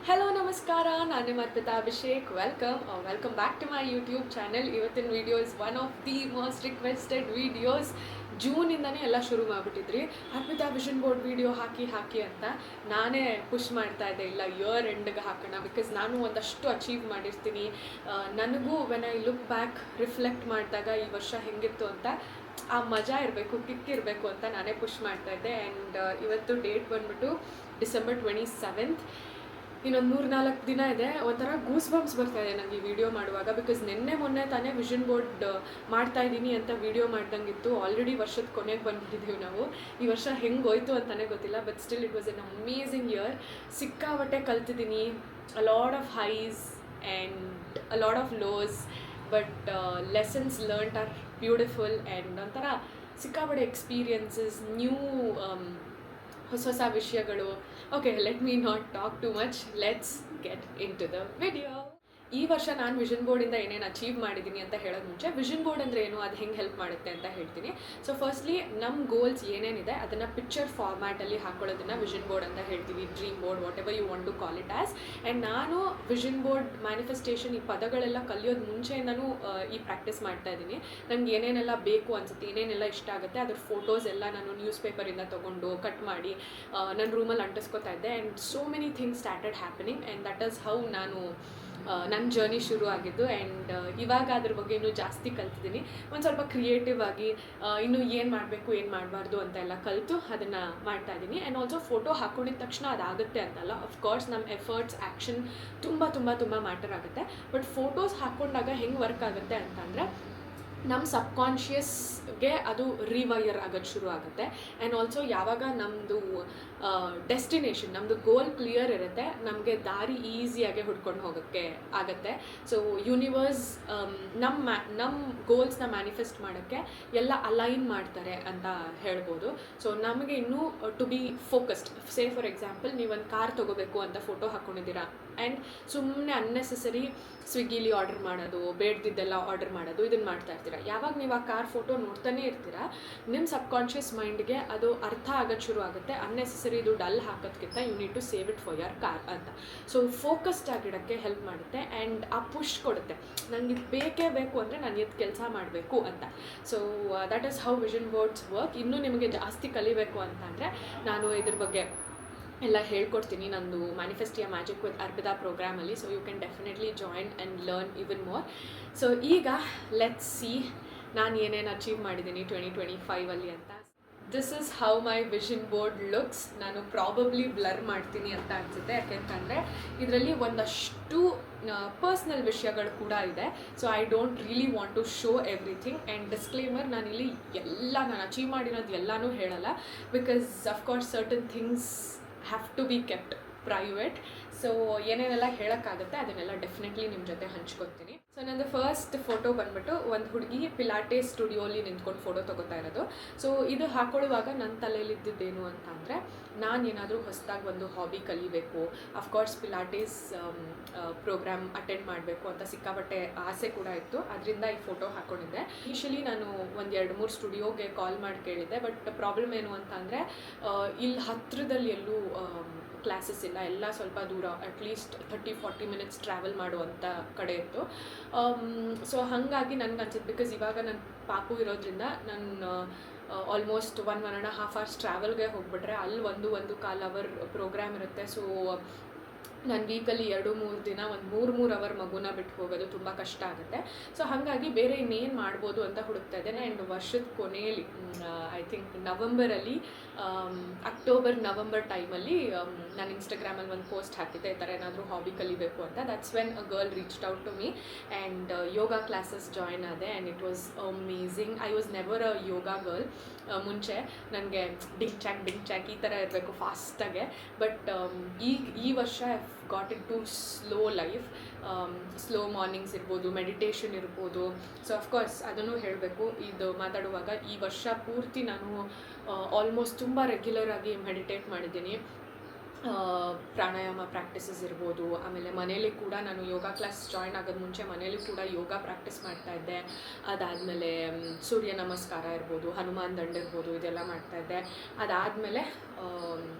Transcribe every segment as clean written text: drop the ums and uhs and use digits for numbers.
Hello ನಮಸ್ಕಾರ, ನಾನು ನಿಮ್ಮ Arpita Abhishek. Welcome back to my YouTube channel. ಇವತ್ತಿನ video is one of the most requested videos. ಜೂನಿಂದನೇ ಎಲ್ಲ ಶುರು ಮಾಡಿಬಿಟ್ಟಿದ್ರಿ, ಅರ್ಪಿತಾ ವಿಷನ್ ಬೋರ್ಡ್ ವೀಡಿಯೋ ಹಾಕಿ ಅಂತ. ನಾನೇ ಪುಷ್ ಮಾಡ್ತಾ ಇದ್ದೆ, ಇಲ್ಲ ಇಯರ್ ಎಂಡ್ಗೆ ಹಾಕೋಣ, ಬಿಕಾಸ್ ನಾನು ಒಂದಷ್ಟು ಅಚೀವ್ ಮಾಡಿರ್ತೀನಿ. ನನಗೂ when I look back reflect ಮಾಡಿದಾಗ ಈ ವರ್ಷ ಹೆಂಗಿತ್ತು ಅಂತ ಆ ಮಜಾ ಇರಬೇಕು, ಕಿಕ್ ಇರಬೇಕು ಅಂತ ನಾನೇ ಪುಷ್ ಮಾಡ್ತಾ ಇದ್ದೆ. ಆ್ಯಂಡ್ ಇವತ್ತು ಡೇಟ್ ಬಂದ್ಬಿಟ್ಟು ಡಿಸೆಂಬರ್ 27. ಇನ್ನೊಂದು 3-4 ದಿನ ಇದೆ. ಒಂಥರ ಗೂಸ್ ಬಂಪ್ಸ್ ಬರ್ತಾ ಇದೆ ನನಗೆ ಈ ವಿಡಿಯೋ ಮಾಡುವಾಗ, ಬಿಕಾಸ್ ಮೊನ್ನೆ ತಾನೇ ವಿಷನ್ ಬೋರ್ಡ್ ಮಾಡ್ತಾ ಇದ್ದೀನಿ ಅಂತ ವಿಡಿಯೋ ಮಾಡ್ದಂಗಿತ್ತು. ಆಲ್ರೆಡಿ ವರ್ಷದ ಕೊನೆಗೆ ಬಂದುಬಿಟ್ಟಿದ್ದೀವಿ ನಾವು. ಈ ವರ್ಷ ಹೆಂಗೆ ಹೋಯ್ತು ಅಂತಲೇ ಗೊತ್ತಿಲ್ಲ, but still it was an amazing year. ಸಿಕ್ಕಾಪಟ್ಟೆ ಕಲ್ತಿದ್ದೀನಿ. A lot of highs and a lot of lows, but lessons learned are beautiful. And ಒಂಥರ ಸಿಕ್ಕಾಪಟ್ಟೆ ಎಕ್ಸ್ಪೀರಿಯನ್ಸಸ್, ನ್ಯೂ ಹೊಸ ವಿಷಯಗಳು. Okay, let me not talk too much, let's get into the video. ಈ ವರ್ಷ ನಾನು vision ಬೋರ್ಡಿಂದ ಏನೇನು achieve ಮಾಡಿದ್ದೀನಿ ಅಂತ ಹೇಳೋದು ಮುಂಚೆ, ವಿಷನ್ ಬೋರ್ಡ್ ಅಂದರೆ ಏನು, ಅದು ಹೆಂಗೆ ಹೆಲ್ಪ್ ಮಾಡುತ್ತೆ ಅಂತ ಹೇಳ್ತೀನಿ. ಸೊ ಫಸ್ಟ್ಲಿ ನಮ್ಮ ಗೋಲ್ಸ್ ಏನೇನಿದೆ ಅದನ್ನು ಪಿಕ್ಚರ್ ಫಾರ್ಮ್ಯಾಟಲ್ಲಿ ಹಾಕೊಳ್ಳೋದನ್ನು ವಿಷನ್ ಬೋರ್ಡ್ ಅಂತ ಹೇಳ್ತೀವಿ, dream board, what ever you want to call it as. And ನಾನು ವಿಷನ್ ಬೋರ್ಡ್ ಮ್ಯಾನಿಫೆಸ್ಟೇಷನ್ ಈ ಪದಗಳೆಲ್ಲ ಕಲಿಯೋದು ಮುಂಚೆಯಿಂದನೂ ಈ ಪ್ರಾಕ್ಟೀಸ್ ಮಾಡ್ತಾ ಇದ್ದೀನಿ. ನಂಗೆ ಏನೇನೆಲ್ಲ ಬೇಕು ಅನಿಸುತ್ತೆ, ಏನೇನೆಲ್ಲ ಇಷ್ಟ ಆಗುತ್ತೆ, ಅದ್ರ ಫೋಟೋಸ್ ಎಲ್ಲ ನಾನು ನ್ಯೂಸ್ ಪೇಪರಿಂದ ತೊಗೊಂಡು ಕಟ್ ಮಾಡಿ ನನ್ನ ರೂಮಲ್ಲಿ ಅಂಟಿಸ್ಕೊತಾ ಇದ್ದೆ. And so many things started happening, and that is how ನಾನು ನನ್ನ ಜರ್ನಿ ಶುರು ಆಗಿದ್ದು. ಆ್ಯಂಡ್ ಇವಾಗ ಅದ್ರ ಬಗ್ಗೆ ಇನ್ನೂ ಜಾಸ್ತಿ ಕಲ್ತಿದ್ದೀನಿ. ಒಂದು ಸ್ವಲ್ಪ ಕ್ರಿಯೇಟಿವ್ ಆಗಿ ಇನ್ನೂ ಏನು ಮಾಡಬೇಕು ಏನು ಮಾಡಬಾರ್ದು ಅಂತೆಲ್ಲ ಕಲಿತು ಅದನ್ನು ಮಾಡ್ತಾಯಿದ್ದೀನಿ. ಆ್ಯಂಡ್ ಆಲ್ಸೋ ಫೋಟೋ ಹಾಕ್ಕೊಂಡಿದ್ದ ತಕ್ಷಣ ಅದಾಗುತ್ತೆ ಅಂತಲ್ಲ, ಅಫ್ಕೋರ್ಸ್ ನಮ್ಮ ಎಫರ್ಟ್ಸ್, ಆ್ಯಕ್ಷನ್ ತುಂಬ ಮ್ಯಾಟರ್ ಆಗುತ್ತೆ. ಬಟ್ ಫೋಟೋಸ್ ಹಾಕ್ಕೊಂಡಾಗ ಹೆಂಗೆ ವರ್ಕ್ ಆಗುತ್ತೆ ಅಂತಂದರೆ, ನಮ್ಮ ಸಬ್ಕಾನ್ಷಿಯಸ್ಗೆ ಅದು ರಿವೈರ್ ಆಗೋದು ಶುರು ಆಗುತ್ತೆ. ಆ್ಯಂಡ್ ಆಲ್ಸೋ ಯಾವಾಗ ನಮ್ಮದು ಡೆಸ್ಟಿನೇಷನ್, ನಮ್ಮದು ಗೋಲ್ ಕ್ಲಿಯರ್ ಇರುತ್ತೆ, ನಮಗೆ ದಾರಿ ಈಸಿಯಾಗಿ ಹುಡ್ಕೊಂಡು ಹೋಗೋಕ್ಕೆ ಆಗುತ್ತೆ. ಸೊ ಯೂನಿವರ್ಸ್ ನಮ್ಮ ಗೋಲ್ಸ್ನ ಮ್ಯಾನಿಫೆಸ್ಟ್ ಮಾಡೋಕ್ಕೆ ಎಲ್ಲ ಅಲೈನ್ ಮಾಡ್ತಾರೆ ಅಂತ ಹೇಳ್ಬೋದು. ಸೊ ನಮಗೆ ಇನ್ನೂ to be focused. Say for example, ನೀವೊಂದು ಕಾರ್ ತೊಗೋಬೇಕು ಅಂತ ಫೋಟೋ ಹಾಕ್ಕೊಂಡಿದ್ದೀರಾ, ಆ್ಯಂಡ್ ಸುಮ್ಮನೆ ಅನ್ನೆಸೆಸರಿ ಸ್ವಿಗ್ಗಿಲಿ ಆರ್ಡರ್ ಮಾಡೋದು, ಬೇಡ್ದಿದ್ದೆಲ್ಲ ಆರ್ಡರ್ ಮಾಡೋದು, ಇದನ್ನು ಮಾಡ್ತಾ ಇರ್ತೀರ. ಯಾವಾಗ ನೀವು ಆ ಕಾರ್ ಫೋಟೋ ನೋಡ್ತಾನೆ ಇರ್ತೀರ, ನಿಮ್ಮ ಸಬ್ಕಾನ್ಷಿಯಸ್ ಮೈಂಡ್ಗೆ ಅದು ಅರ್ಥ ಆಗೋದು ಶುರು ಆಗುತ್ತೆ, ಅನ್ನೆಸೆಸರಿ ಇದು ಡಲ್ ಹಾಕೋದಕ್ಕಿಂತ you need to save it for your car ಅಂತ. ಸೊ ಫೋಕಸ್ಡ್ ಆಗಿಡೋಕ್ಕೆ ಹೆಲ್ಪ್ ಮಾಡುತ್ತೆ. ಆ್ಯಂಡ್ ಆ ಪುಷ್ ಕೊಡುತ್ತೆ, ನನಗೆ ಇದು ಬೇಕೇ ಬೇಕು ಅಂದರೆ ನಾನು ಇದು ಕೆಲಸ ಮಾಡಬೇಕು ಅಂತ. So that is how vision boards work. ಇನ್ನೂ ನಿಮಗೆ ಜಾಸ್ತಿ ಕಲಿಬೇಕು ಅಂತ ಅಂದರೆ ನಾನು ಇದ್ರ ಬಗ್ಗೆ ಎಲ್ಲ ಹೇಳ್ಕೊಡ್ತೀನಿ ನಂದು ಮ್ಯಾನಿಫೆಸ್ಟಿಯಾ ಮ್ಯಾಜಿಕ್ ವಿತ್ ಅರ್ಪಿತಾ ಪ್ರೋಗ್ರಾಮಲ್ಲಿ. So you can definitely join and learn even more. So ಈಗ ಲೆಟ್ಸ್ ಸಿ ನಾನು ಏನೇನು ಅಚೀವ್ ಮಾಡಿದ್ದೀನಿ 2025 ಅಂತ. This is how my vision board looks. ನಾನು ಪ್ರಾಬಬ್ಲಿ ಬ್ಲರ್ ಮಾಡ್ತೀನಿ ಅಂತ ಅನಿಸುತ್ತೆ, ಯಾಕೆಂತಂದರೆ ಇದರಲ್ಲಿ ಒಂದಷ್ಟು ಪರ್ಸ್ನಲ್ ವಿಷಯಗಳು ಕೂಡ ಇದೆ. So I don't really want to show everything. And disclaimer, ನಾನಿಲ್ಲಿ ಎಲ್ಲ ನಾನು ಅಚೀವ್ ಮಾಡಿರೋದು ಎಲ್ಲನೂ ಹೇಳಲ್ಲ, because of course certain things have to be kept private. So ಏನೇನೆಲ್ಲ ಹೇಳೋಕ್ಕಾಗುತ್ತೆ ಅದನ್ನೆಲ್ಲ ಡೆಫಿನೆಟ್ಲಿ ನಿಮ್ಮ ಜೊತೆ ಹಂಚ್ಕೊತೀನಿ. ಸೊ ನಂದು ಫಸ್ಟ್ ಫೋಟೋ ಬಂದ್ಬಿಟ್ಟು ಒಂದು ಹುಡುಗಿ ಪಿಲಾಟೆಸ್ ಸ್ಟುಡಿಯೋಲಿ ನಿಂತ್ಕೊಂಡು ಫೋಟೋ ತೊಗೋತಾ ಇರೋದು. ಸೊ ಇದು ಹಾಕೊಳ್ಳುವಾಗ ನನ್ನ ತಲೆಯಲ್ಲಿದ್ದೇನು ಅಂತ ಅಂದರೆ, ನಾನು ಏನಾದರೂ ಹೊಸದಾಗಿ ಒಂದು ಹಾಬಿ ಕಲಿಬೇಕು, ಅಫ್ಕೋರ್ಸ್ ಪಿಲಾಟೆಸ್ ಪ್ರೋಗ್ರಾಮ್ ಅಟೆಂಡ್ ಮಾಡಬೇಕು ಅಂತ ಸಿಕ್ಕಾಪಟ್ಟೆ ಆಸೆ ಕೂಡ ಇತ್ತು. ಅದರಿಂದ ಈ ಫೋಟೋ ಹಾಕ್ಕೊಂಡಿದ್ದೆ. ಯೂಶಲಿ ನಾನು ಒಂದು 2-3 ಸ್ಟುಡಿಯೋಗೆ ಕಾಲ್ ಮಾಡಿ ಕೇಳಿದ್ದೆ, ಬಟ್ ಪ್ರಾಬ್ಲಮ್ ಏನು ಅಂತ ಅಂದರೆ, ಇಲ್ಲಿ ಹತ್ತಿರದಲ್ಲಿ ಎಲ್ಲೂ ಕ್ಲಾಸಸ್ ಇಲ್ಲ, ಎಲ್ಲ ಸ್ವಲ್ಪ ದೂರ, ಅಟ್ಲೀಸ್ಟ್ 30-40 ಮಿನಿಟ್ಸ್ ಟ್ರಾವೆಲ್ ಮಾಡುವಂಥ ಕಡೆ ಇತ್ತು. ಸೊ ಹಾಗಾಗಿ ನನಗೆ ಅನ್ಸುತ್ತೆ, ಬಿಕಾಸ್ ಇವಾಗ ನನ್ನ ಪಾಪು ಇರೋದ್ರಿಂದ ನಾನು ಆಲ್ಮೋಸ್ಟ್ 1.5 hours ಟ್ರಾವೆಲ್ಗೆ ಹೋಗ್ಬಿಟ್ರೆ ಅಲ್ಲಿ 1.25 hour ಪ್ರೋಗ್ರಾಮ್ ಇರುತ್ತೆ. ಸೊ ನಾನು ವೀಕಲ್ಲಿ 2-3 ದಿನ ಒಂದು 3 ಅವರ್ ಮಗುನ ಬಿಟ್ಟು ಹೋಗೋದು ತುಂಬ ಕಷ್ಟ ಆಗುತ್ತೆ. ಸೊ ಹಾಗಾಗಿ ಬೇರೆ ಇನ್ನೇನು ಮಾಡ್ಬೋದು ಅಂತ ಹುಡುಕ್ತಾ ಇದ್ದೇನೆ. ಆ್ಯಂಡ್ ವರ್ಷದ ಕೊನೆಯಲ್ಲಿ ಐ ಥಿಂಕ್ ನವಂಬರಲ್ಲಿ, ಅಕ್ಟೋಬರ್-ನವಂಬರ್ ಟೈಮಲ್ಲಿ ನಾನು ಇನ್ಸ್ಟಾಗ್ರಾಮಲ್ಲಿ ಒಂದು ಪೋಸ್ಟ್ ಹಾಕಿದ್ದೆ, ಈ ಥರ ಏನಾದರೂ ಹಾಬಿ ಕಲಿಬೇಕು ಅಂತ. That's when a girl reached out to me and yoga classes join ಆದೆ. And it was amazing. I was never a yoga girl. ಮುಂಚೆ ನನಗೆ ಡಿಂಗ್ ಚಾಕ್ ಈ ಥರ ಇರಬೇಕು ಫಾಸ್ಟಾಗೆ. ಬಟ್ ಈ ವರ್ಷ got into slow life. Slow mornings ಇರ್ಬೋದು, ಮೆಡಿಟೇಷನ್ ಇರ್ಬೋದು. ಸೊ ಅಫ್ಕೋರ್ಸ್ ಅದನ್ನು ಹೇಳಬೇಕು ಇದು ಮಾತಾಡುವಾಗ, ಈ ವರ್ಷ ಪೂರ್ತಿ ನಾನು ಆಲ್ಮೋಸ್ಟ್ ತುಂಬ ರೆಗ್ಯುಲರ್ ಆಗಿ ಮೆಡಿಟೇಟ್ ಮಾಡಿದ್ದೀನಿ. ಪ್ರಾಣಾಯಾಮ ಪ್ರಾಕ್ಟೀಸಸ್ ಇರ್ಬೋದು. ಆಮೇಲೆ ಮನೇಲಿ ಕೂಡ ನಾನು ಯೋಗ ಕ್ಲಾಸ್ ಜಾಯ್ನ್ ಆಗೋದು ಮುಂಚೆ ಮನೇಲಿ ಕೂಡ ಯೋಗ ಪ್ರಾಕ್ಟೀಸ್ ಮಾಡ್ತಾಯಿದ್ದೆ. ಅದಾದಮೇಲೆ ಸೂರ್ಯ ನಮಸ್ಕಾರ ಇರ್ಬೋದು, ಹನುಮಾನ್ ದಂಡ ಇರ್ಬೋದು, ಇದೆಲ್ಲ ಮಾಡ್ತಾಯಿದ್ದೆ. ಅದಾದಮೇಲೆ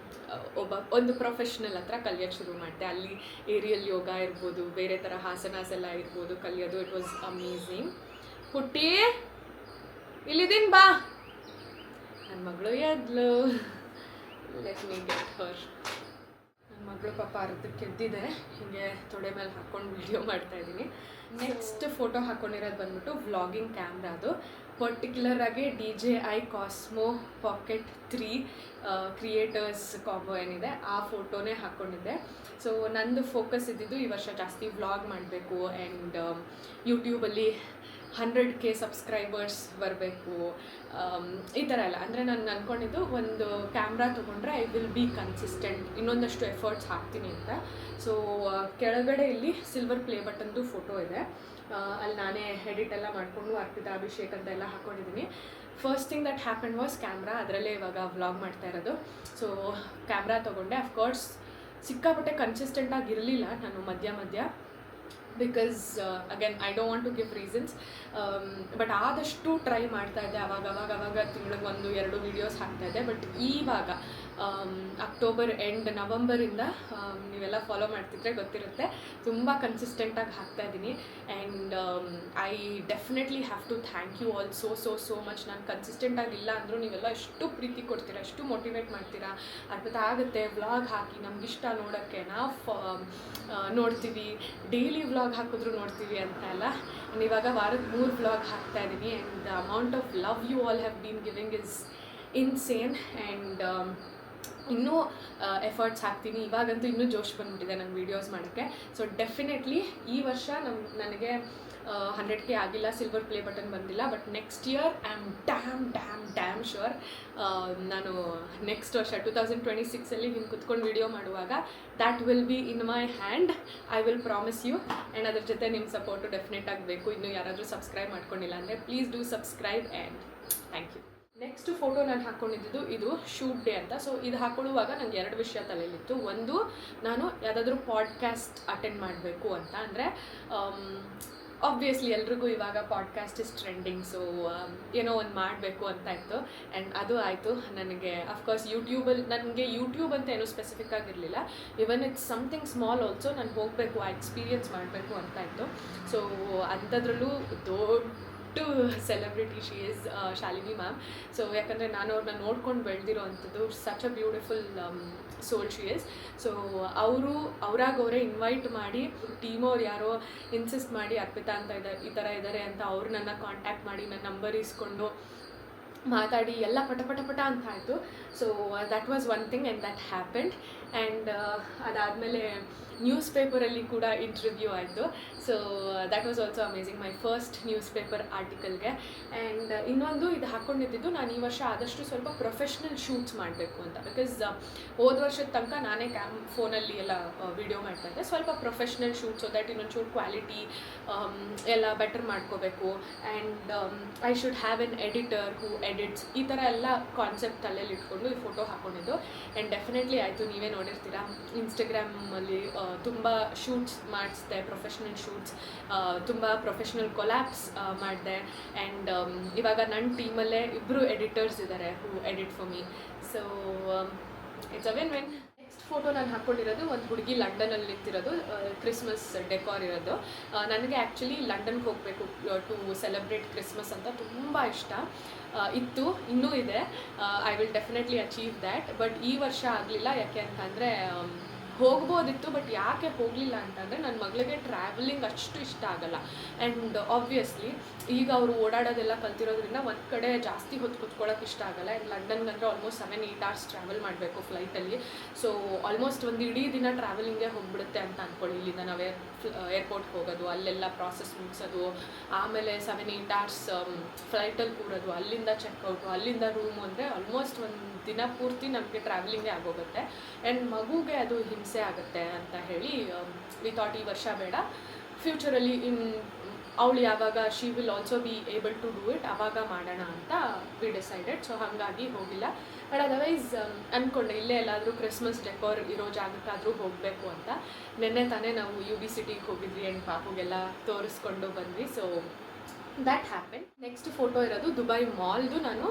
ಒಂದು ಪ್ರೊಫೆಷ್ನಲ್ ಹತ್ರ ಕಲಿಯೋಕ್ಕೆ ಶುರು ಮಾಡಿದೆ. ಅಲ್ಲಿ ಏರಿಯಲ್ ಯೋಗ ಇರ್ಬೋದು, ಬೇರೆ ಥರ ಹಾಸನಾಸ್ ಎಲ್ಲ ಇರ್ಬೋದು ಕಲಿಯೋದು. It was amazing. ಪುಟ್ಟಿ ಇಲ್ಲಿದ್ದೀನಿ ಬಾ. ನನ್ನ ಮಗಳು ಎದ್ಲು. ಲೆಟ್ ಮೀ ಗೆಟ್ ಹರ್. ನನ್ನ ಮಗಳು ಪಾಪ ಅರ್ಧಕ್ಕೆ ಎದ್ದಿದ್ದಾರೆ. ಹೀಗೆ ತೊಡೆ ಮೇಲೆ ಹಾಕ್ಕೊಂಡು ವೀಡಿಯೋ ಮಾಡ್ತಾಯಿದ್ದೀನಿ. ನೆಕ್ಸ್ಟ್ ಫೋಟೋ ಹಾಕ್ಕೊಂಡಿರೋದು ಬಂದ್ಬಿಟ್ಟು ವ್ಲಾಗಿಂಗ್ ಕ್ಯಾಮ್ರಾ. ಅದು ಪರ್ಟಿಕ್ಯುಲರಾಗಿ DJI Osmo Pocket 3 creators combo ಏನಿದೆ ಆ ಫೋಟೋನೇ ಹಾಕ್ಕೊಂಡಿದ್ದೆ. ಸೊ ನಂದು ಫೋಕಸ್ ಇದ್ದಿದ್ದು ಈ ವರ್ಷ ಜಾಸ್ತಿ ವ್ಲಾಗ್ ಮಾಡಬೇಕು ಆ್ಯಂಡ್ ಯೂಟ್ಯೂಬಲ್ಲಿ 100K ಸಬ್ಸ್ಕ್ರೈಬರ್ಸ್ ಬರಬೇಕು, ಈ ಥರ ಎಲ್ಲ. ಅಂದರೆ ನಾನು ಅಂದ್ಕೊಂಡಿದ್ದು ಒಂದು ಕ್ಯಾಮ್ರಾ ತೊಗೊಂಡ್ರೆ ಐ ವಿಲ್ ಬಿ ಕನ್ಸಿಸ್ಟೆಂಟ್, ಇನ್ನೊಂದಷ್ಟು ಎಫರ್ಟ್ಸ್ ಹಾಕ್ತೀನಿ ಅಂತ. ಸೊ ಕೆಳಗಡೆ ಇಲ್ಲಿ ಸಿಲ್ವರ್ ಪ್ಲೇ ಬಟನ್ದು ಫೋಟೋ ಇದೆ. ಅಲ್ಲಿ ನಾನೇ ಎಡಿಟ್ ಎಲ್ಲ ಮಾಡಿಕೊಂಡು ಅರ್ಪಿತಾ ಅಭಿಷೇಕ್ ಅಂತ ಎಲ್ಲ ಹಾಕ್ಕೊಂಡಿದ್ದೀನಿ. First thing that happen was camera. ಅದರಲ್ಲೇ ಇವಾಗ ವ್ಲಾಗ್ ಮಾಡ್ತಾ ಇರೋದು. ಸೊ ಕ್ಯಾಮ್ರಾ ತೊಗೊಂಡೆ. ಅಫ್ಕೋರ್ಸ್ ಸಿಕ್ಕಾಪಟ್ಟೆ ಕನ್ಸಿಸ್ಟೆಂಟಾಗಿ ಇರಲಿಲ್ಲ ನಾನು ಮಧ್ಯ because again I don't want to give reasons. But ಆದಷ್ಟು ಟ್ರೈ ಮಾಡ್ತಾಯಿದ್ದೆ. ಅವಾಗ ತಿಂಗಳಿಗೆ 1-2 ವೀಡಿಯೋಸ್ ಹಾಕ್ತಾಯಿದ್ದೆ. ಬಟ್ ಇವಾಗ ಅಕ್ಟೋಬರ್ ಎಂಡ್, ನವಂಬರಿಂದ ನೀವೆಲ್ಲ ಫಾಲೋ ಮಾಡ್ತಿದ್ರೆ ಗೊತ್ತಿರುತ್ತೆ, ತುಂಬ ಕನ್ಸಿಸ್ಟೆಂಟಾಗಿ ಹಾಕ್ತಾಯಿದ್ದೀನಿ. And I definitely have to thank you all so much. ನಾನು ಕನ್ಸಿಸ್ಟೆಂಟಾಗಿಲ್ಲ ಅಂದರೂ ನೀವೆಲ್ಲ ಎಷ್ಟು ಪ್ರೀತಿ ಕೊಡ್ತೀರಾ, ಎಷ್ಟು ಮೋಟಿವೇಟ್ ಮಾಡ್ತೀರಾ. ಅರ್ಪಿತ ಆಗುತ್ತೆ ವ್ಲಾಗ್ ಹಾಕಿ, ನಮಗಿಷ್ಟ ನೋಡೋಕ್ಕೆ, ನಾವು ನೋಡ್ತೀವಿ, ಡೈಲಿ ವ್ಲಾಗ್ ಹಾಕಿದ್ರು ನೋಡ್ತೀವಿ ಅಂತ ಎಲ್ಲ. ಇವಾಗ ವಾರಕ್ಕೆ 3 ವ್ಲಾಗ್ ಹಾಕ್ತಾಯಿದ್ದೀನಿ. And the amount of love you all have been giving is insane. And ಇನ್ನೂ ಎಫರ್ಟ್ಸ್ ಹಾಕ್ತೀನಿ. ಇವಾಗಂತೂ ಇನ್ನೂ ಜೋಶ್ ಬಂದುಬಿಟ್ಟಿದೆ ನನ್ನ ವೀಡಿಯೋಸ್ ಮಾಡೋಕ್ಕೆ. ಸೊ ಡೆಫಿನೆಟ್ಲಿ ಈ ವರ್ಷ ನನಗೆ 100K ಆಗಿಲ್ಲ, ಸಿಲ್ವರ್ ಪ್ಲೇ ಬಟನ್ ಬಂದಿಲ್ಲ. But next year I am damn sure ನಾನು ನೆಕ್ಸ್ಟ್ ವರ್ಷ 2026 ಹಿಂಗೆ ಕುತ್ಕೊಂಡು ವೀಡಿಯೋ ಮಾಡುವಾಗ that will be in my hand. I will promise you. And ಅದ್ರ ಜೊತೆ ನಿಮ್ಮ ಸಪೋರ್ಟು ಡೆಫಿನೆಟ್ ಆಗಬೇಕು. ಇನ್ನೂ ಯಾರಾದರೂ ಸಬ್ಸ್ಕ್ರೈಬ್ ಮಾಡ್ಕೊಂಡಿಲ್ಲ ಅಂದರೆ please do subscribe and thank you. Next photo ನಾನು ಹಾಕ್ಕೊಂಡಿದ್ದು ಇದು ಶೂಟ್ ಡೇ ಅಂತ. ಸೊ ಇದು ಹಾಕೊಳ್ಳುವಾಗ ನನಗೆ 2 ವಿಷಯ ತಲೆಯಲ್ಲಿತ್ತು. ಒಂದು, ನಾನು ಯಾವುದಾದ್ರೂ ಪಾಡ್ಕ್ಯಾಸ್ಟ್ ಅಟೆಂಡ್ ಮಾಡಬೇಕು ಅಂತ. ಅಂದರೆ ಆಬ್ವಿಯಸ್ಲಿ ಎಲ್ರಿಗೂ ಇವಾಗ ಪಾಡ್ಕಾಸ್ಟ್ ಇಸ್ ಟ್ರೆಂಡಿಂಗ್. ಸೊ ಏನೋ ಒಂದು ಮಾಡಬೇಕು ಅಂತ ಇತ್ತು. ಆ್ಯಂಡ್ ಅದು ಆಯಿತು. ನನಗೆ ಅಫ್ಕೋರ್ಸ್ ನನಗೆ ಯೂಟ್ಯೂಬ್ ಅಂತ ಏನೂ ಸ್ಪೆಸಿಫಿಕ್ ಆಗಿರಲಿಲ್ಲ. Even it's something small also ನಾನು ಹೋಗಬೇಕು, ಆ ಎಕ್ಸ್ಪೀರಿಯನ್ಸ್ ಮಾಡಬೇಕು ಅಂತ ಇತ್ತು. ಸೊ ಅಂಥದ್ರಲ್ಲೂ celebrity she is Shalini ma'am. So ಯಾಕಂದರೆ ನಾನು ಅವ್ರನ್ನ ನೋಡ್ಕೊಂಡು ಬೆಳೆದಿರೋ ಅಂಥದ್ದು. Such a beautiful soul she is. So ಅವರೇ ಇನ್ವೈಟ್ ಮಾಡಿ, ಟೀಮವ್ರು ಯಾರೋ ಇನ್ಸಿಸ್ಟ್ ಮಾಡಿ ಅರ್ಪಿತಾ ಅಂತ ಈ ಥರ ಇದ್ದಾರೆ ಅಂತ ಅವ್ರು ನನ್ನ ಕಾಂಟ್ಯಾಕ್ಟ್ ಮಾಡಿ ನನ್ನ ನಂಬರ್ ಇಸ್ಕೊಂಡು ಮಾತಾಡಿ ಎಲ್ಲ ಪಟ ಅಂತ ಆಯಿತು. So that was one thing and that happened. And ಅದಾದಮೇಲೆ ನ್ಯೂಸ್ ಪೇಪರಲ್ಲಿ ಕೂಡ ಇಂಟರ್ವ್ಯೂ ಆಯಿತು. So that was also amazing, my first news paper ಆರ್ಟಿಕಲ್ಗೆ. ಆ್ಯಂಡ್ ಇನ್ನೊಂದು ಇದು ಹಾಕ್ಕೊಂಡಿದ್ದು, ನಾನು ಈ ವರ್ಷ ಆದಷ್ಟು ಸ್ವಲ್ಪ ಪ್ರೊಫೆಷ್ನಲ್ ಶೂಟ್ಸ್ ಮಾಡಬೇಕು ಅಂತ. ಬಿಕಾಸ್ ಹೋದ ವರ್ಷದ ತನಕ ನಾನೇ ಫೋನಲ್ಲಿ ಎಲ್ಲ ವೀಡಿಯೋ ಮಾಡ್ತಾಯಿದ್ದೆ. ಸ್ವಲ್ಪ ಪ್ರೊಫೆಷ್ನಲ್ ಶೂಟ್, ಸೊ ದ್ಯಾಟ್ ಇನ್ನೊಂಚೂರು ಕ್ವಾಲಿಟಿ ಎಲ್ಲ ಬೆಟರ್ ಮಾಡ್ಕೋಬೇಕು. And I should have an editor who edits, ಈ ಥರ ಎಲ್ಲ ಕಾನ್ಸೆಪ್ಟ್ ತಲೆಯಲ್ಲಿ ಇಟ್ಕೊಂಡು ಈ ಫೋಟೋ ಹಾಕ್ಕೊಂಡಿದ್ದು. ಆ್ಯಂಡ್ ಡೆಫಿನೆಟ್ಲಿ ಆಯಿತು. ನೀವೇ ನೋಡಿರ್ತೀರ ಇನ್ಸ್ಟಾಗ್ರಾಮಲ್ಲಿ ತುಂಬ ಶೂಟ್ಸ್ ಮಾಡಿಸ್ದೆ, ಪ್ರೊಫೆಷ್ನಲ್ ಶೂಟ್ಸ್, ತುಂಬ ಪ್ರೊಫೆಷ್ನಲ್ ಕೊಲ್ಯಾಬ್ಸ್ ಮಾಡಿದೆ. ಆ್ಯಂಡ್ ಇವಾಗ ನನ್ನ ಟೀಮಲ್ಲೇ 2 ಎಡಿಟರ್ಸ್ ಇದ್ದಾರೆ who edit for me. So it's a win. Next photo ನಾನು ಹಾಕ್ಕೊಂಡಿರೋದು ಒಂದು ಹುಡುಗಿ ಲಂಡನಲ್ಲಿ ನಿಂತಿರೋದು, ಕ್ರಿಸ್ಮಸ್ ಡೆಕೋರ್ ಇರೋದು. ನನಗೆ ಆ್ಯಕ್ಚುಲಿ ಲಂಡನ್ಗೆ ಹೋಗಬೇಕು ಟು ಸೆಲೆಬ್ರೇಟ್ ಕ್ರಿಸ್ಮಸ್ ಅಂತ ತುಂಬ ಇಷ್ಟ ಇತ್ತು, ಇನ್ನೂ ಇದೆ. I will definitely achieve that. But ಈ ವರ್ಷ ಆಗಲಿಲ್ಲ. ಯಾಕೆ ಅಂತಂದರೆ ಹೋಗ್ಬೋದಿತ್ತು, ಬಟ್ ಯಾಕೆ ಹೋಗಲಿಲ್ಲ ಅಂತಂದರೆ ನನ್ನ ಮಗಳಿಗೆ ಟ್ರಾವೆಲಿಂಗ್ ಅಷ್ಟು ಇಷ್ಟ ಆಗಲ್ಲ. ಆ್ಯಂಡ್ ಆಬ್ವಿಯಸ್ಲಿ ಈಗ ಅವರು ಓಡಾಡೋದೆಲ್ಲ ಕಲ್ತಿರೋದ್ರಿಂದ ಒಂದು ಕಡೆ ಜಾಸ್ತಿ ಹೊತ್ತು ಕುತ್ಕೊಳ್ಳೋಕೆ ಇಷ್ಟ ಆಗಲ್ಲ. ಆ್ಯಂಡ್ ಲಂಡನ್ಗಂದರೆ ಆಲ್ಮೋಸ್ಟ್ 7-8 hours ಟ್ರಾವೆಲ್ ಮಾಡಬೇಕು ಫ್ಲೈಟಲ್ಲಿ. ಸೊ ಆಲ್ಮೋಸ್ಟ್ ಒಂದು ಇಡೀ ದಿನ ಟ್ರಾವೆಲಿಂಗೇ ಹೋಗ್ಬಿಡುತ್ತೆ ಅಂತ ಅಂದ್ಕೊಳ್ಳಿ. ಇಲ್ಲಿಂದ ನಾವು ಏರ್ಪೋರ್ಟ್ಗೆ ಹೋಗೋದು, ಅಲ್ಲೆಲ್ಲ ಪ್ರಾಸೆಸ್ ಮುಗಿಸೋದು, ಆಮೇಲೆ 7-8 hours ಫ್ಲೈಟಲ್ಲಿ ಕೂರೋದು, ಅಲ್ಲಿಂದ ಚೆಕ್ಔಟು, ಅಲ್ಲಿಂದ ರೂಮು, ಅಂದರೆ ಆಲ್ಮೋಸ್ಟ್ ಒಂದು ದಿನ ಪೂರ್ತಿ ನಮಗೆ ಟ್ರಾವೆಲಿಂಗೇ ಆಗೋಗುತ್ತೆ. ಆ್ಯಂಡ್ ಮಗುಗೆ ಅದು ಹಿಂಸೆ ಆಗುತ್ತೆ ಅಂತ ಹೇಳಿ ವಿ ಥಾಟ್ ಈ ವರ್ಷ ಬೇಡ, ಫ್ಯೂಚರಲ್ಲಿ ಅವಳು ಯಾವಾಗ she will also be able to do it ಆವಾಗ ಮಾಡೋಣ ಅಂತ ವಿ ಡಿಸೈಡೆಡ್. ಸೊ ಹಾಗಾಗಿ ಹೋಗಿಲ್ಲ. ಬಟ್ ಅದರ್ವೈಸ್ ಅಂದ್ಕೊಂಡೆ ಇಲ್ಲೇ ಎಲ್ಲಾದರೂ ಕ್ರಿಸ್ಮಸ್ ಡೆಕೋರ್ ಇರೋ ಜಾಗಕ್ಕಾದರೂ ಹೋಗಬೇಕು ಅಂತ. ನಿನ್ನೆ ತಾನೇ ನಾವು UB ಸಿಟಿಗೆ ಹೋಗಿದ್ವಿ ಆ್ಯಂಡ್ ಪಾಪುಗೆಲ್ಲ ತೋರಿಸ್ಕೊಂಡು ಬಂದ್ವಿ. So that happen. Next photo ಇರೋದು ದುಬೈ ಮಾಲ್ದು. ನಾನು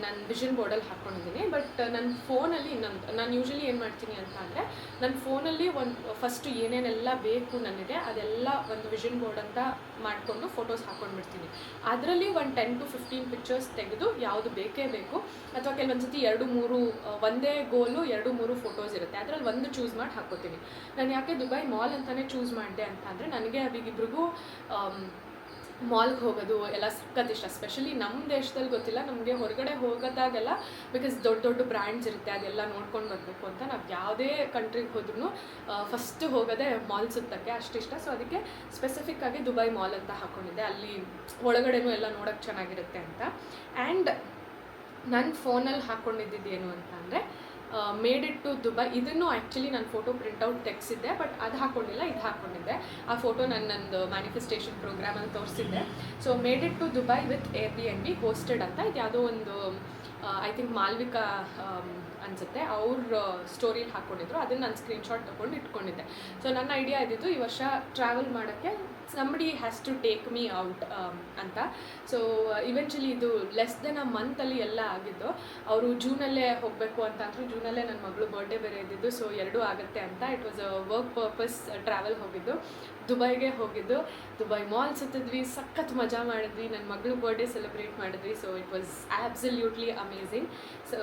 ನನ್ನ ವಿಷನ್ ಬೋರ್ಡಲ್ಲಿ ಹಾಕ್ಕೊಂಡಿದ್ದೀನಿ. ಬಟ್ ನನ್ನ ಫೋನಲ್ಲಿ ನಾನು ಯೂಶ್ವಲಿ ಏನು ಮಾಡ್ತೀನಿ ಅಂತ ಅಂದರೆ ನನ್ನ ಫೋನಲ್ಲಿ ಫಸ್ಟು ಏನೇನೆಲ್ಲ ಬೇಕು ನನಗೆ ಅದೆಲ್ಲ ಒಂದು ವಿಷನ್ ಬೋರ್ಡ್ ಅಂತ ಮಾಡಿಕೊಂಡು ಫೋಟೋಸ್ ಹಾಕ್ಕೊಂಡ್ಬಿಡ್ತೀನಿ. ಅದರಲ್ಲಿ ಒಂದು 10 to 15 ಪಿಕ್ಚರ್ಸ್ ತೆಗೆದು ಯಾವುದು ಬೇಕೇ ಬೇಕು, ಅಥವಾ ಕೆಲವೊಂದು ಸತಿ 2-3 ಒಂದೇ ಗೋಲು 2-3 ಫೋಟೋಸ್ ಇರುತ್ತೆ, ಅದರಲ್ಲಿ ಒಂದು ಚೂಸ್ ಮಾಡಿ ಹಾಕ್ಕೋತೀನಿ. ನಾನು ಯಾಕೆ ದುಬೈ ಮಾಲ್ ಅಂತಲೇ ಚೂಸ್ ಮಾಡಿದೆ ಅಂತ ಅಂದರೆ ನನಗೆ ಅವಿಗಿಬ್ರಿಗೂ ಮಾಲ್ಗೆ ಹೋಗೋದು ಎಲ್ಲ ಸಖತ್ ಇಷ್ಟ. ಸ್ಪೆಷಲಿ ನಮ್ಮ ದೇಶದಲ್ಲಿ ಗೊತ್ತಿಲ್ಲ, ನಮಗೆ ಹೊರಗಡೆ ಹೋಗೋದಾಗೆಲ್ಲ ಬಿಕಾಸ್ ದೊಡ್ಡ ದೊಡ್ಡ ಬ್ರ್ಯಾಂಡ್ಸ್ ಇರುತ್ತೆ, ಅದೆಲ್ಲ ನೋಡ್ಕೊಂಡು ಬರಬೇಕು ಅಂತ ನಾವು ಯಾವುದೇ ಕಂಟ್ರಿಗೆ ಹೋದ್ರೂ ಫಸ್ಟ್ ಹೋಗೋದೇ ಮಾಲ್ ಸುತ್ತಕ್ಕೆ ಅಷ್ಟಿಷ್ಟ. ಸೊ ಅದಕ್ಕೆ ಸ್ಪೆಸಿಫಿಕ್ಕಾಗಿ ದುಬೈ ಮಾಲ್ ಅಂತ ಹಾಕ್ಕೊಂಡಿದ್ದೆ. ಅಲ್ಲಿ ಒಳಗಡೆನೂ ಎಲ್ಲ ನೋಡೋಕ್ಕೆ ಚೆನ್ನಾಗಿರುತ್ತೆ ಅಂತ. ಆ್ಯಂಡ್ ನನ್ನ ಫೋನಲ್ಲಿ ಹಾಕ್ಕೊಂಡಿದ್ದೇನು ಅಂತ ಅಂದರೆ ಮೇಡ್ ಇಟ್ ಟು ದುಬೈ. ಇದನ್ನು ಆ್ಯಕ್ಚುಲಿ ನಾನು ಫೋಟೋ ಪ್ರಿಂಟೌಟ್ ತೆಗೆಸಿದ್ದೆ, ಬಟ್ ಅದು ಹಾಕ್ಕೊಂಡಿಲ್ಲ, ಇದು ಹಾಕ್ಕೊಂಡಿದ್ದೆ. ಆ ಫೋಟೋ ನಂದು ಮ್ಯಾನಿಫೆಸ್ಟೇಷನ್ ಪ್ರೋಗ್ರಾಮಲ್ಲಿ ತೋರಿಸಿದ್ದೆ. So made it to Dubai with Airbnb hosted ಅಂತ. ಇದು ಯಾವುದೋ ಒಂದು ಐ ಥಿಂಕ್ ಮಾಲ್ವಿಕಾ ಅನಿಸುತ್ತೆ, ಅವ್ರ ಸ್ಟೋರಿಲಿ ಹಾಕ್ಕೊಂಡಿದ್ರು. ಅದನ್ನು ನಾನು ಸ್ಕ್ರೀನ್ಶಾಟ್ ತೊಗೊಂಡು ಇಟ್ಕೊಂಡಿದ್ದೆ. ಸೊ ನನ್ನ ಐಡಿಯಾ ಇದ್ದಿದ್ದು ಈ ವರ್ಷ ಟ್ರಾವೆಲ್ ಮಾಡೋಕ್ಕೆ somebody has to take me out ಅಂತ. ಸೊ ಇವೆಂಚುಲಿ ಇದು ಲೆಸ್ ದೆನ್ ಅ ಮಂತಲ್ಲಿ ಎಲ್ಲ ಆಗಿದ್ದು. ಅವರು ಜೂನಲ್ಲೇ ಹೋಗಬೇಕು ಅಂತ ಅಂದರು. ಜೂನಲ್ಲೇ ನನ್ನ ಮಗಳು ಬರ್ಡೇ ಬೇರೆ ಇದ್ದಿದ್ದು. ಸೊ ಎರಡೂ ಆಗುತ್ತೆ ಅಂತ it was a work purpose travel ಹೋಗಿದ್ದು. ದುಬೈಗೆ ಹೋಗಿದ್ದು, ದುಬೈ ಮಾಲ್ ಸುತ್ತಿದ್ವಿ, ಸಖತ್ ಮಜಾ ಮಾಡಿದ್ವಿ, ನನ್ನ ಮಗಳು ಬರ್ಡೇ ಸೆಲೆಬ್ರೇಟ್ ಮಾಡಿದ್ವಿ. So it was absolutely amazing. So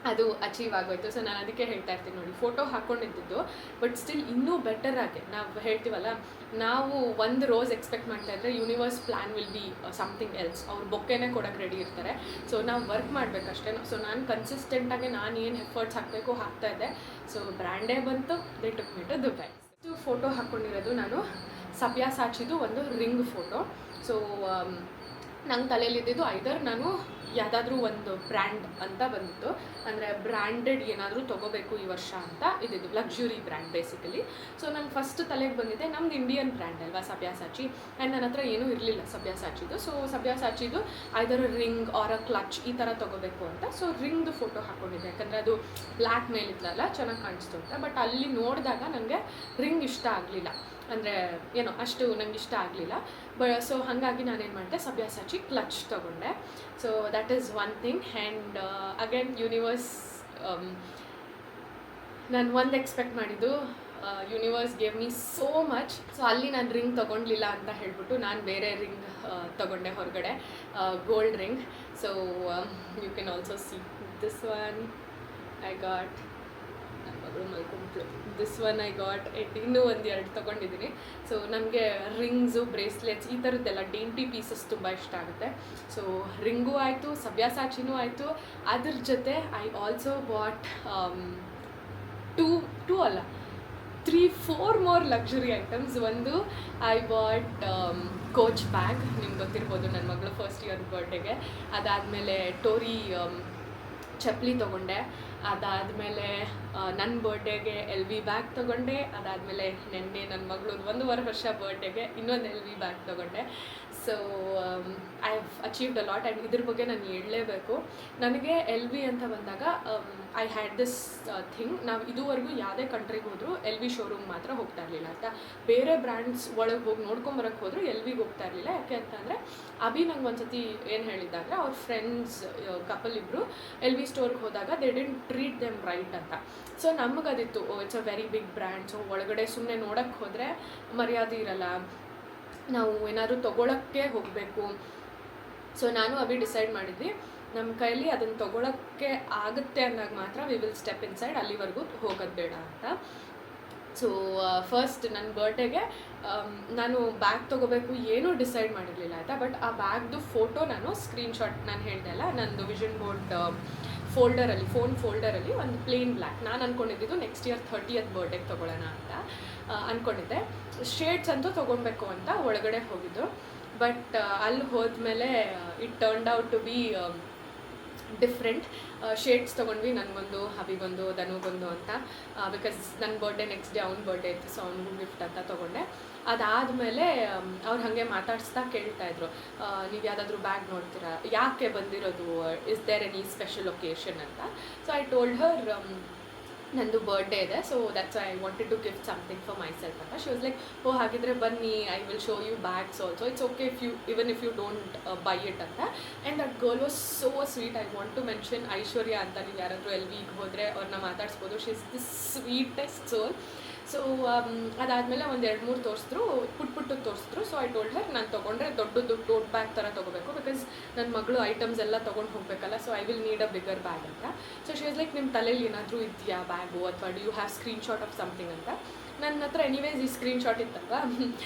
ಅದು ಅಚೀವ್ ಆಗೋಯ್ತು. ಸೊ ನಾನು ಅದಕ್ಕೆ ಹೇಳ್ತಾ ಇರ್ತೀನಿ ನೋಡಿ, ಫೋಟೋ ಹಾಕ್ಕೊಂಡಿದ್ದು ಬಟ್ ಸ್ಟಿಲ್ ಇನ್ನೂ ಬೆಟರಾಗಿ ನಾವು ಹೇಳ್ತೀವಲ್ಲ, ನಾವು ಒಂದು ರೋಸ್ ಎಕ್ಸ್ಪೆಕ್ಟ್ ಮಾಡ್ತಾ ಇದ್ದರೆ universe plan will be something else. ಅವ್ರು ಬೊಕ್ಕೆನೇ ಕೊಡೋಕ್ಕೆ ರೆಡಿ ಇರ್ತಾರೆ. ಸೊ ನಾವು ವರ್ಕ್ ಮಾಡಬೇಕಷ್ಟೇ. ಸೊ ನಾನು ಕನ್ಸಿಸ್ಟೆಂಟಾಗಿ ನಾನು ಏನು ಎಫರ್ಟ್ಸ್ ಹಾಕಬೇಕು ಹಾಕ್ತಾಯಿದ್ದೆ. ಸೊ ಬ್ರ್ಯಾಂಡೇ ಬಂತು, they took me to Dubai. Photo ಹಾಕ್ಕೊಂಡಿರೋದು ನಾನು ಸಬ್ಯಾಸಾಚಿದು ಒಂದು ರಿಂಗ್ ಫೋಟೋ. ಸೊ ನಂಗೆ ತಲೆಯಲ್ಲಿದ್ದು ಐದರ್ ನಾನು ಯಾವುದಾದ್ರೂ ಒಂದು ಬ್ರ್ಯಾಂಡ್ ಅಂತ ಬಂದಿತ್ತು, ಅಂದರೆ ಬ್ರ್ಯಾಂಡೆಡ್ ಏನಾದರೂ ತೊಗೋಬೇಕು ಈ ವರ್ಷ ಅಂತ ಇದ್ದಿದ್ದು, ಲಕ್ಸುರಿ ಬ್ರ್ಯಾಂಡ್ ಬೇಸಿಕಲಿ. ಸೊ ನಂಗೆ ಫಸ್ಟ್ ತಲೆಗೆ ಬಂದಿದೆ ನಮ್ದು ಇಂಡಿಯನ್ ಬ್ರ್ಯಾಂಡ್ ಅಲ್ವಾ ಸಬ್ಯಾಸಾಚಿ, ಆ್ಯಂಡ್ ನನ್ನ ಹತ್ರ ಏನೂ ಇರಲಿಲ್ಲ ಸಬ್ಯಾಸಾಚಿದು. ಸೊ ಸಬ್ಯಾಸಾಚಿದು ಐದರ್ ರಿಂಗ್ ಆರ್ ಅ ಕ್ಲಚ್ ಈ ಥರ ತೊಗೋಬೇಕು ಅಂತ. ಸೊ ರಿಂಗ್ದು ಫೋಟೋ ಹಾಕ್ಕೊಂಡಿದ್ದೆ, ಯಾಕಂದರೆ ಅದು ಬ್ಲ್ಯಾಕ್ ಮೇಲಿತ್ತಲ್ಲ ಚೆನ್ನಾಗಿ ಕಾಣಿಸ್ತು ಅಂತ. ಬಟ್ ಅಲ್ಲಿ ನೋಡಿದಾಗ ನನಗೆ ರಿಂಗ್ ಇಷ್ಟ ಆಗಲಿಲ್ಲ, ಅಂದರೆ ಏನೋ ಅಷ್ಟು ನಂಗೆ ಇಷ್ಟ ಆಗಲಿಲ್ಲ. ಸೊ ಹಾಗಾಗಿ ನಾನೇನು ಮಾಡಿದೆ, ಸಬ್ಯಾಸಾಚಿ ಕ್ಲಚ್ ತೊಗೊಂಡೆ. So that is one thing. And again universe, ನಾನು ಒಂದು ಎಕ್ಸ್ಪೆಕ್ಟ್ ಮಾಡಿದ್ದು, universe gave me so much. So ಅಲ್ಲಿ ನಾನು ರಿಂಗ್ ತೊಗೊಂಡ್ಲಿಲ್ಲ ಅಂತ ಹೇಳ್ಬಿಟ್ಟು ನಾನು ಬೇರೆ ರಿಂಗ್ ತೊಗೊಂಡೆ ಹೊರಗಡೆ, gold ring. So you can also see this one I got. ನನ್ನ ಮಗಳು ಮಲ್ಕೊಂಡ್ಲು. This one I got. ಇನ್ನೂ ಒಂದು 2 ತೊಗೊಂಡಿದ್ದೀನಿ. ಸೊ ನನಗೆ ರಿಂಗ್ಸು, ಬ್ರೇಸ್ಲೆಟ್ಸ್ ಈ ಥರದ್ದೆಲ್ಲ ಡೇಂಟಿ ಪೀಸಸ್ ತುಂಬ ಇಷ್ಟ ಆಗುತ್ತೆ. ಸೊ ರಿಂಗೂ ಆಯಿತು, ಸಬ್ಯಾಸಾಚಿನೂ ಆಯಿತು. ಅದ್ರ ಜೊತೆ ಐ ಆಲ್ಸೋ ಬಾಟ್ 2 ಅಲ್ಲ 3-4 ಮೋರ್ ಲಕ್ಸುರಿ ಐಟಮ್ಸ್. ಒಂದು ಐ ಬಾಟ್ ಕೋಚ್ ಬ್ಯಾಗ್, ನಿಮ್ಗೆ ಗೊತ್ತಿರ್ಬೋದು, ನನ್ನ ಮಗಳು ಫಸ್ಟ್ ಇಯರ್ ಬರ್ಡೇಗೆ. ಅದಾದಮೇಲೆ ಟೋರಿ ಚಪ್ಪಲಿ ತೊಗೊಂಡೆ. ಅದಾದಮೇಲೆ ನನ್ನ ಬರ್ಡೇಗೆ LV ಬ್ಯಾಗ್ ತೊಗೊಂಡೆ. ಅದಾದಮೇಲೆ ನೆನ್ನೆ ನನ್ನ ಮಗಳು 1.5 ವರ್ಷ ಬರ್ಡೇಗೆ ಇನ್ನೊಂದು LV ಬ್ಯಾಗ್ ತೊಗೊಂಡೆ. So I have achieved a lot. And ಇದ್ರ ಬಗ್ಗೆ ನಾನು ಹೇಳಲೇಬೇಕು. ನನಗೆ LV ಅಂತ ಬಂದಾಗ ಐ ಹ್ಯಾಡ್ ದಿಸ್ ಥಿಂಗ್, ನಾವು ಇದುವರೆಗೂ ಯಾವುದೇ ಕಂಟ್ರಿಗೆ ಹೋದರೂ LV ಶೋರೂಮ್ ಮಾತ್ರ ಹೋಗ್ತಾ ಇರಲಿಲ್ಲ ಅಂತ. ಬೇರೆ ಬ್ರ್ಯಾಂಡ್ಸ್ ಒಳಗೆ ಹೋಗಿ ನೋಡ್ಕೊಂಬರಕ್ಕೆ ಹೋದರೂ LVಗೆ ಹೋಗ್ತಾ ಇರಲಿಲ್ಲ. ಯಾಕೆ ಅಂತಂದರೆ ಅಭಿ ನಂಗೆ ಒಂದು ಸತಿ ಏನು ಹೇಳಿದ್ದಾದರೆ, ಅವ್ರ ಫ್ರೆಂಡ್ಸ್ ಕಪಲ್ ಇಬ್ಬರು LV ಸ್ಟೋರ್ಗೆ ಹೋದಾಗ they didn't treat them right ಅಂತ. ಸೊ ನಮಗದಿತ್ತು, it's a very big brand, so ಒಳಗಡೆ ಸುಮ್ಮನೆ ನೋಡೋಕ್ಕೆ ಹೋದರೆ ಮರ್ಯಾದೆ ಇರಲ್ಲ, ನಾವು ಏನಾದರೂ ತೊಗೊಳಕ್ಕೆ ಹೋಗಬೇಕು. ಸೊ ನಾನು ಅಭಿ ಡಿಸೈಡ್ ಮಾಡಿದ್ವಿ, ನಮ್ಮ ಕೈಲಿ ಅದನ್ನು ತೊಗೊಳಕ್ಕೆ ಆಗುತ್ತೆ ಅಂದಾಗ ಮಾತ್ರ ವಿ ವಿಲ್ ಸ್ಟೆಪ್ ಇನ್ಸೈಡ್, ಅಲ್ಲಿವರೆಗೂ ಹೋಗೋದು ಬೇಡ ಅಂತ. ಸೊ ಫಸ್ಟ್ ನನ್ನ ಬರ್ಡೇಗೆ ನಾನು ಬ್ಯಾಗ್ ತೊಗೋಬೇಕು ಏನೂ ಡಿಸೈಡ್ ಮಾಡಿರಲಿಲ್ಲ ಆಯಿತಾ. ಬಟ್ ಆ ಬ್ಯಾಗ್ದು ಫೋಟೋ ನಾನು ಸ್ಕ್ರೀನ್ಶಾಟ್, ನಾನು ಹೇಳಿದೆ ಅಲ್ಲ, ನಂದು ವಿಷನ್ ಬೋರ್ಡ್ ಫೋಲ್ಡರಲ್ಲಿ, ಫೋನ್ ಫೋಲ್ಡರಲ್ಲಿ ಒಂದು ಪ್ಲೇನ್ ಬ್ಲ್ಯಾಕ್. ನಾನು ಅಂದ್ಕೊಂಡಿದ್ದು ನೆಕ್ಸ್ಟ್ ಇಯರ್ 30th ಬರ್ಡೇಗೆ ತೊಗೊಳ್ಳೋಣ ಅಂತ ಅಂದ್ಕೊಂಡಿದ್ದೆ. ಶೇಡ್ಸ್ ಅಂತೂ ತೊಗೊಳ್ಬೇಕು ಅಂತ ಒಳಗಡೆ ಹೋಗಿದ್ದು. ಬಟ್ ಅಲ್ಲಿ ಹೋದ್ಮೇಲೆ it turned out to be different. Shades ತೊಗೊಂಡ್ವಿ, ನನಗೊಂದು, ಹಬಿಗೊಂದು, ಧನುಗೊಂದು ಅಂತ. ಬಿಕಾಸ್ ನನ್ನ ಬರ್ಡೇ ನೆಕ್ಸ್ಟ್ ಡೇ ಅವ್ನ ಬರ್ಡೇ ಇತ್ತು, ಸೊ ಅವ್ನಿಗೂ ಗಿಫ್ಟ್ ಅಂತ ತೊಗೊಂಡೆ. ಅದಾದಮೇಲೆ ಅವ್ರು ಹಾಗೆ ಮಾತಾಡಿಸ್ತಾ ಕೇಳ್ತಾಯಿದ್ರು, ನೀವು ಯಾವುದಾದ್ರೂ ಬ್ಯಾಗ್ ನೋಡ್ತೀರಾ, ಯಾಕೆ ಬಂದಿರೋದು, is there any special occasion ಅಂತ. ಸೊ ಐ ಟೋಲ್ಡ್ ಹರ್ ನಂದು ಬರ್ಡೇ ಇದೆ, so that's I wanted to gift something for myself ಅಂತ. ಶಿ ವಾಸ್ ಲೈಕ್, ಓ ಹಾಗಿದ್ರೆ ಬನ್ನಿ, I will show you bags also, it's okay if you don't buy it ಅಂತ. And that girl was so sweet. I want to mention Aishwarya ಅಂತ, ನೀವು ಯಾರಾದರೂ LVಗೆ ಹೋದರೆ ಅವ್ರನ್ನ ಮಾತಾಡಿಸ್ಬೋದು. She is the sweetest soul. So ಅದಾದಮೇಲೆ ಒಂದು 2-3 ತೋರಿಸಿದ್ರು, ಪುಟ್ಟು ತೋರಿಸಿದ್ರು. ಸೊ ಐ ಟೋಲ್ಡ್ ಹರ್, ನಾನು ತೊಗೊಂಡ್ರೆ ದೊಡ್ಡದು ಟೋಟ್ ಬ್ಯಾಗ್ ಥರ ತೊಗೋಬೇಕು, ಬಿಕಾಸ್ ನನ್ನ ಮಗಳು ಐಟಮ್ಸ್ ಎಲ್ಲ ತೊಗೊಂಡು ಹೋಗಬೇಕಲ್ಲ, so I will need a bigger bag ಅಂತ. ಸೊ ಶಿ ವಾಸ್ ಲೈಕ್, ನಿಮ್ಮ ತಲೆಯಲ್ಲಿ ಏನಾದರೂ ಇದೆಯಾ ಬ್ಯಾಗು, ಅಥವಾ do you have screenshot of something ಅಂತ. ನನ್ನ ಹತ್ರ ಎನಿವೇಸ್ ಈ ಸ್ಕ್ರೀನ್ಶಾಟ್ ಇತ್ತಲ್ವ,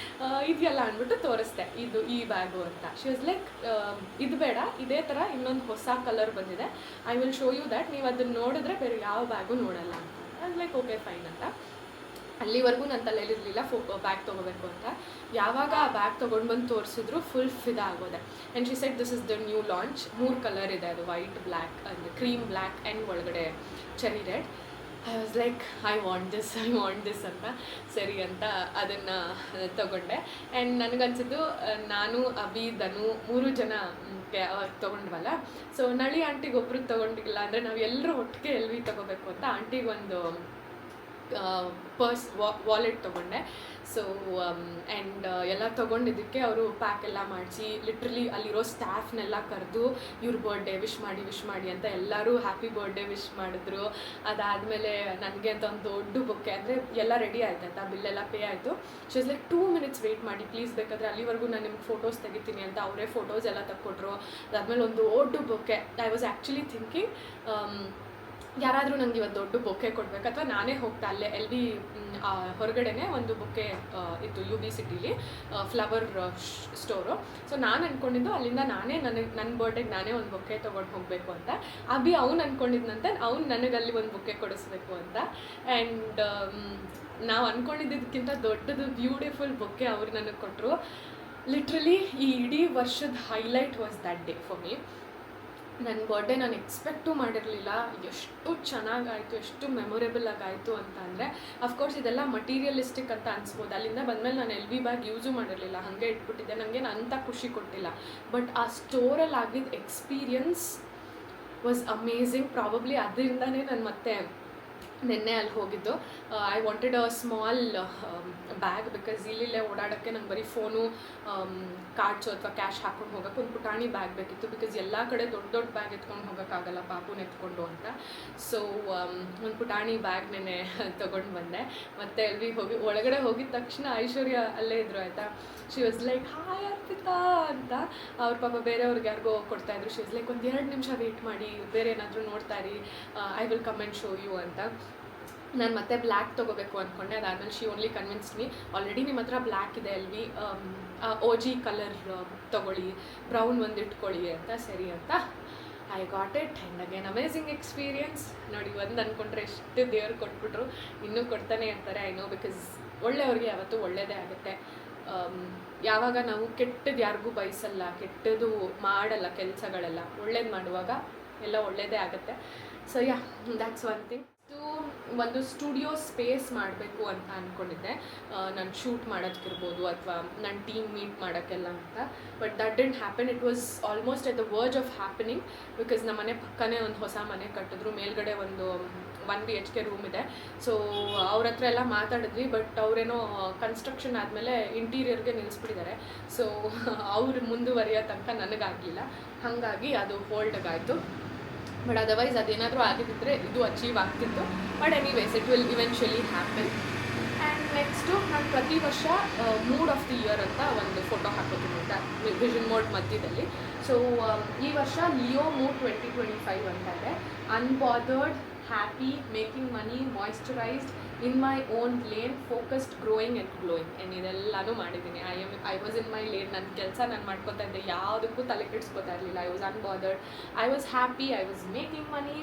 ಇದೆಯಲ್ಲ ಅಂದ್ಬಿಟ್ಟು ತೋರಿಸ್ದೆ, ಈ ಬ್ಯಾಗು ಅಂತ. ಶಿ ವಾಸ್ ಲೈಕ್, ಇದು ಬೇಡ, ಇದೇ ಥರ ಇನ್ನೊಂದು ಹೊಸ ಕಲರ್ ಬಂದಿದೆ, I will show you that, ನೀವು ಅದನ್ನು ನೋಡಿದ್ರೆ ಬೇರೆ ಯಾವ ಬ್ಯಾಗು ನೋಡಲ್ಲ ಅಂತ. ಐ ಲೈಕ್ ಓಕೆ ಫೈನ್ ಅಂತ. ಅಲ್ಲಿವರೆಗೂ ನನ್ನ ತಲೆಯಲ್ಲಿರಲಿಲ್ಲ ಬ್ಯಾಗ್ ತೊಗೋಬೇಕು ಅಂತ. ಯಾವಾಗ ಆ ಬ್ಯಾಗ್ ತೊಗೊಂಡು ಬಂದು ತೋರಿಸಿದ್ರು, ಫುಲ್ ಫಿದಾ ಆಗೋದೆ. And she said, this is the new launch, 3 colour ಇದೆ, ಅದು ವೈಟ್, ಬ್ಲ್ಯಾಕ್, ಅಂದರೆ ಕ್ರೀಮ್ ಬ್ಲ್ಯಾಕ್ ಆ್ಯಂಡ್ ಒಳಗಡೆ cherry red. I was like, I want this ಅಂತ. ಸರಿ ಅಂತ ಅದನ್ನು ತೊಗೊಂಡೆ. ಆ್ಯಂಡ್ ನನಗನ್ಸಿದ್ದು, ನಾನು, ಅಭಿ, ಧನು 3 ಜನ ತೊಗೊಂಡ್ವಲ್ಲ, ಸೊ ನಳಿ ಆಂಟಿಗೆ ಒಬ್ರು ತೊಗೊಂಡಿಲ್ಲ ಅಂದರೆ ನಾವು ಎಲ್ಲರೂ ಒಟ್ಟಿಗೆ LV ತೊಗೋಬೇಕು ಅಂತ ಆಂಟಿಗೆ ಒಂದು ವಾಲೆಟ್ ತೊಗೊಂಡೆ. ಸೊ ಆ್ಯಂಡ್ ಎಲ್ಲ ತೊಗೊಂಡಿದ್ದಕ್ಕೆ ಅವರು ಪ್ಯಾಕ್ ಎಲ್ಲ ಮಾಡಿಸಿ, ಲಿಟ್ರಲಿ ಅಲ್ಲಿರೋ ಸ್ಟಾಫ್ನೆಲ್ಲ ಕರೆದು ಇವ್ರ ಬರ್ಡೇ ವಿಶ್ ಮಾಡಿ ಅಂತ ಎಲ್ಲರೂ ಹ್ಯಾಪಿ ಬರ್ಡೇ ವಿಶ್ ಮಾಡಿದ್ರು. ಅದಾದಮೇಲೆ ನನಗೆ ಅಂತ ಒಂದು ದೊಡ್ಡ ಬೊಕ್ಕೆ, ಅಂದರೆ ಎಲ್ಲ ರೆಡಿ ಆಯ್ತಾಯ್ತಾ, ಬಿಲ್ಲೆಲ್ಲ ಪೇ ಆಯಿತು. She was like 2 minutes wait ಮಾಡಿ ಪ್ಲೀಸ್, ಬೇಕಾದರೆ ಅಲ್ಲಿವರೆಗೂ ನಾನು ನಿಮ್ಗೆ ಫೋಟೋಸ್ ತೆಗಿತೀನಿ ಅಂತ. ಅವರೇ ಫೋಟೋಸ್ ಎಲ್ಲ ತಕ್ಕೊಟ್ರು. ಅದಾದಮೇಲೆ ಒಂದು ದೊಡ್ಡ bouquet. I was actually thinking, ಯಾರಾದರೂ ನನಗೆ ಇವತ್ತು ದೊಡ್ಡ ಬೊಕ್ಕೆ ಕೊಡಬೇಕು, ಅಥವಾ ನಾನೇ ಹೋಗ್ತಾ ಅಲ್ಲೇ LV ಹೊರಗಡೆನೇ ಒಂದು ಬೊಕ್ಕೆ ಇತ್ತು UB ಸಿಟಿಲಿ, ಫ್ಲವರ್ ಸ್ಟೋರು. ಸೊ ನಾನು ಅಂದ್ಕೊಂಡಿದ್ದು ಅಲ್ಲಿಂದ ನಾನೇ ನನ್ನ ಬರ್ಡೇಗೆ ನಾನೇ ಒಂದು ಬೊಕ್ಕೆ ತೊಗೊಂಡು ಹೋಗಬೇಕು ಅಂತ. ಅಭಿ ಅವ್ನು ಅಂದ್ಕೊಂಡಿದ್ದಂತೆ ಅವ್ನು ನನಗಲ್ಲಿ ಒಂದು ಬೊಕ್ಕೆ ಕೊಡಿಸ್ಬೇಕು ಅಂತ. ಆ್ಯಂಡ್ ನಾವು ಅಂದ್ಕೊಂಡಿದ್ದಕ್ಕಿಂತ ದೊಡ್ಡದು ಬ್ಯೂಟಿಫುಲ್ ಬೊಕ್ಕೆ ಅವ್ರು ನನಗೆ ಕೊಟ್ಟರು. ಲಿಟ್ರಲಿ ಈ ಇಡೀ ವರ್ಷದ highlight was that day for me. ನನ್ನ ಬರ್ಡೇ ನಾನು ಎಕ್ಸ್ಪೆಕ್ಟೂ ಮಾಡಿರಲಿಲ್ಲ, ಎಷ್ಟು ಚೆನ್ನಾಗಾಯಿತು, ಎಷ್ಟು ಮೆಮೊರೇಬಲ್ ಆಗಾಯಿತು ಅಂತ. ಅಂದರೆ ಅಫ್ಕೋರ್ಸ್ ಇದೆಲ್ಲ ಮಟೀರಿಯಲಿಸ್ಟಿಕ್ ಅಂತ ಅನಿಸ್ಬೋದು. ಅಲ್ಲಿಂದ ಬಂದಮೇಲೆ ನಾನು LV ಬ್ಯಾಗ್ ಯೂಸು ಮಾಡಿರಲಿಲ್ಲ, ಹಾಗೆ ಇಟ್ಬಿಟ್ಟಿದ್ದೆ, ನನಗೇನು ಅಂಥ ಖುಷಿ ಕೊಟ್ಟಿಲ್ಲ. ಬಟ್ ಆ ಸ್ಟೋರಲ್ಲಿ ಆಗಿದ್ದ ಎಕ್ಸ್ಪೀರಿಯನ್ಸ್ ವಾಸ್ ಅಮೇಝಿಂಗ್. ಪ್ರಾಬಬ್ಲಿ ಅದರಿಂದನೇ ನಾನು ಮತ್ತೆ ನಿನ್ನೆ ಅಲ್ಲಿ ಹೋಗಿದ್ದು. I wanted a small bag, because ಇಲ್ಲಿಲ್ಲೇ ಓಡಾಡೋಕ್ಕೆ ನಂಗೆ ಬರೀ ಫೋನು, ಕಾರ್ಡ್ಸು ಅಥವಾ ಕ್ಯಾಶ್ ಹಾಕ್ಕೊಂಡು ಹೋಗೋಕ್ಕೆ ಒಂದು ಪುಟಾಣಿ ಬ್ಯಾಗ್ ಬೇಕಿತ್ತು. ಬಿಕಾಸ್ ಎಲ್ಲ ಕಡೆ ದೊಡ್ಡ ಬ್ಯಾಗ್ ಎತ್ಕೊಂಡು ಹೋಗೋಕ್ಕಾಗಲ್ಲ ಪಾಪುನ ಎತ್ಕೊಂಡು ಅಂತ. ಸೊ ಒಂದು ಪುಟಾಣಿ ಬ್ಯಾಗ್ ನೆನೆ ತೊಗೊಂಡು ಬಂದೆ. ಮತ್ತು LV ಒಳಗಡೆ ಹೋಗಿದ ತಕ್ಷಣ ಐಶ್ವರ್ಯ ಅಲ್ಲೇ ಇದ್ರು ಆಯಿತಾ. She was like, hi Arpita ಅಂತ. ಅವ್ರ ಪಾಪ ಬೇರೆಯವ್ರಿಗೆ ಯಾರಿಗೋ ಕೊಡ್ತಾಯಿದ್ರು. ಶಿ ವಾಸ್ ಲೈಕ್, ಒಂದು 2 ನಿಮಿಷ ವೆಯ್ಟ್ ಮಾಡಿ, ಬೇರೆ ಏನಾದರೂ ನೋಡ್ತಾ ಇರಿ, I will come and show you ಅಂತ. ನಾನು ಮತ್ತೆ ಬ್ಲ್ಯಾಕ್ ತೊಗೋಬೇಕು ಅಂದ್ಕೊಂಡೆ. ಅದಾದಮೇಲೆ she only convince me, already ನಿಮ್ಮ ಹತ್ರ ಬ್ಲ್ಯಾಕ್ ಇದೆ LV, OG ಕಲರ್ ತೊಗೊಳ್ಳಿ, ಬ್ರೌನ್ ಒಂದು ಇಟ್ಕೊಳ್ಳಿ ಅಂತ. ಸರಿ ಅಂತ I got it. And again amazing experience. ನೋಡಿ, ಒಂದು ಅಂದ್ಕೊಂಡ್ರೆ ಎಷ್ಟು ದೇವ್ರು ಕೊಟ್ಬಿಟ್ರು, ಇನ್ನೂ ಕೊಡ್ತಾನೆ ಇರ್ತಾರೆ. ಐ ನೋ, ಬಿಕಾಸ್ ಒಳ್ಳೆಯವ್ರಿಗೆ ಯಾವತ್ತೂ ಒಳ್ಳೆಯದೇ ಆಗುತ್ತೆ. ಯಾವಾಗ ನಾವು ಕೆಟ್ಟದ್ದು ಯಾರಿಗೂ ಬಯಸಲ್ಲ, ಕೆಟ್ಟದ್ದು ಮಾಡಲ್ಲ, ಕೆಲಸಗಳೆಲ್ಲ ಒಳ್ಳೇದು ಮಾಡುವಾಗ ಎಲ್ಲ ಒಳ್ಳೆಯದೇ ಆಗುತ್ತೆ. So yeah, that's one thing. ಒಂದು ಸ್ಟುಡಿಯೋ ಸ್ಪೇಸ್ ಮಾಡಬೇಕು ಅಂತ ಅಂದ್ಕೊಂಡಿದ್ದೆ, ನಾನು ಶೂಟ್ ಮಾಡೋದಕ್ಕಿರ್ಬೋದು ಅಥವಾ ನನ್ನ ಟೀಮ್ ಮೀಟ್ ಮಾಡೋಕ್ಕೆಲ್ಲ ಅಂತ. But that didn't happen. It was almost at the verge of happening. Because ನಮ್ಮ ಮನೆ ಪಕ್ಕನೇ ಒಂದು ಹೊಸ ಮನೆ ಕಟ್ಟಿದ್ರು, ಮೇಲ್ಗಡೆ ಒಂದು 1 BHK ರೂಮ್ ಇದೆ. ಸೊ ಅವ್ರ ಹತ್ರ ಎಲ್ಲ ಮಾತಾಡಿದ್ವಿ, ಬಟ್ ಅವರೇನೋ ಕನ್ಸ್ಟ್ರಕ್ಷನ್ ಆದಮೇಲೆ ಇಂಟೀರಿಯರ್ಗೆ ನಿಲ್ಲಿಸ್ಬಿಟ್ಟಿದ್ದಾರೆ. ಸೊ ಅವ್ರು ಮುಂದುವರಿಯೋ ತನಕ ನನಗಾಗಲಿಲ್ಲ, ಹಾಗಾಗಿ ಅದು ಹೋಲ್ಡ್ಗಾಯಿತು. ಬಟ್ ಅದರ್ವೈಸ್ ಅದೇನಾದರೂ ಆಗಿದ್ದರೆ ಇದು ಅಚೀವ್ ಆಗ್ತಿತ್ತು. But anyways it will eventually happen. And next ನಾನು ಪ್ರತಿ ವರ್ಷ ಮೂಡ್ ಆಫ್ ದಿ ಇಯರ್ ಅಂತ ಒಂದು ಫೋಟೋ ಹಾಕೋತೀನಿ ಅಂತ, ವಿಷನ್ ಮೋಡ್ ಮಧ್ಯದಲ್ಲಿ. ಸೊ ಈ ವರ್ಷ ಲಿಯೋ ಮೂಡ್ 2025 ಅಂತ ಇದೆ. Unbothered, happy, making money, moisturized, in my own lane, focused, growing and glowing. And ಇದೆಲ್ಲನೂ ಮಾಡಿದ್ದೀನಿ. I was in my lane. ನನ್ನ ಕೆಲಸ ನಾನು ಮಾಡ್ಕೊತಾ ಇದ್ದೆ, ಯಾವುದಕ್ಕೂ ತಲೆ ಕೆಡಿಸ್ಕೊತಾ ಇರಲಿಲ್ಲ. I was unbothered, I was happy, I was making money,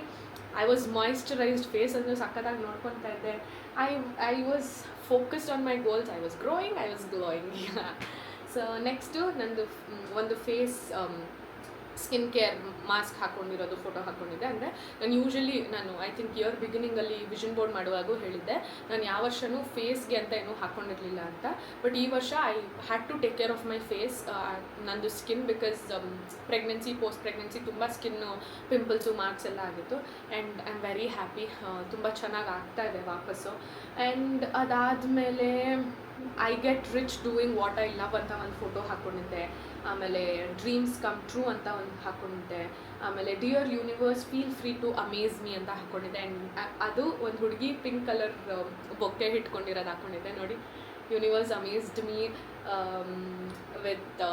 I was moisturized, face ಅಂದರೆ ಸಕ್ಕತ್ತಾಗಿ ನೋಡ್ಕೊತಾ ಇದ್ದೆ. I was focused on my goals, I was growing, I was glowing. So next ನಂದು ಒಂದು ಫೇಸ್ ಸ್ಕಿನ್ ಕೇರ್ ಮಾಸ್ಕ್ ಹಾಕ್ಕೊಂಡಿರೋದು photo ಹಾಕ್ಕೊಂಡಿದ್ದೆ. ಅಂದರೆ ನಾನು ಯೂಶ್ವಲಿ ಐ ಥಿಂಕ್ ಇಯರ್ ಬಿಗಿನಿಂಗಲ್ಲಿ ವಿಷನ್ ಬೋರ್ಡ್ ಮಾಡುವಾಗೂ ಹೇಳಿದ್ದೆ, ನಾನು ಯಾವ ವರ್ಷವೂ ಫೇಸ್ಗೆ ಅಂತ ಏನೂ ಹಾಕ್ಕೊಂಡಿರಲಿಲ್ಲ ಅಂತ. ಬಟ್ ಈ ವರ್ಷ I had to take care of my face, ನಂದು skin, because pregnancy post pregnancy ತುಂಬ ಸ್ಕಿನ್ನು ಪಿಂಪಲ್ಸು ಮಾರ್ಕ್ಸ್ ಎಲ್ಲ ಆಗಿತ್ತು. And I am very happy, ತುಂಬ ಚೆನ್ನಾಗಿ ಆಗ್ತಾ ಇದೆ ವಾಪಸ್ಸು. ಆ್ಯಂಡ್ ಅದಾದಮೇಲೆ I get rich doing what I love ಅಂತ ಒಂದು ಫೋಟೋ ಹಾಕ್ಕೊಂಡಿದ್ದೆ. ಆಮೇಲೆ ಡ್ರೀಮ್ಸ್ ಕಮ್ ಟ್ರೂ ಅಂತ ಒಂದು ಹಾಕ್ಕೊಂಡಿದ್ದೆ. ಆಮೇಲೆ dear universe feel free to amaze me ಅಂತ ಹಾಕ್ಕೊಂಡಿದ್ದೆ. ಆ್ಯಂಡ್ ಅದು ಒಂದು ಹುಡುಗಿ ಪಿಂಕ್ ಕಲರ್ ಬೊಕ್ಕೆ ಇಟ್ಕೊಂಡಿರೋದು ಹಾಕ್ಕೊಂಡಿದ್ದೆ. ನೋಡಿ, universe amazed me with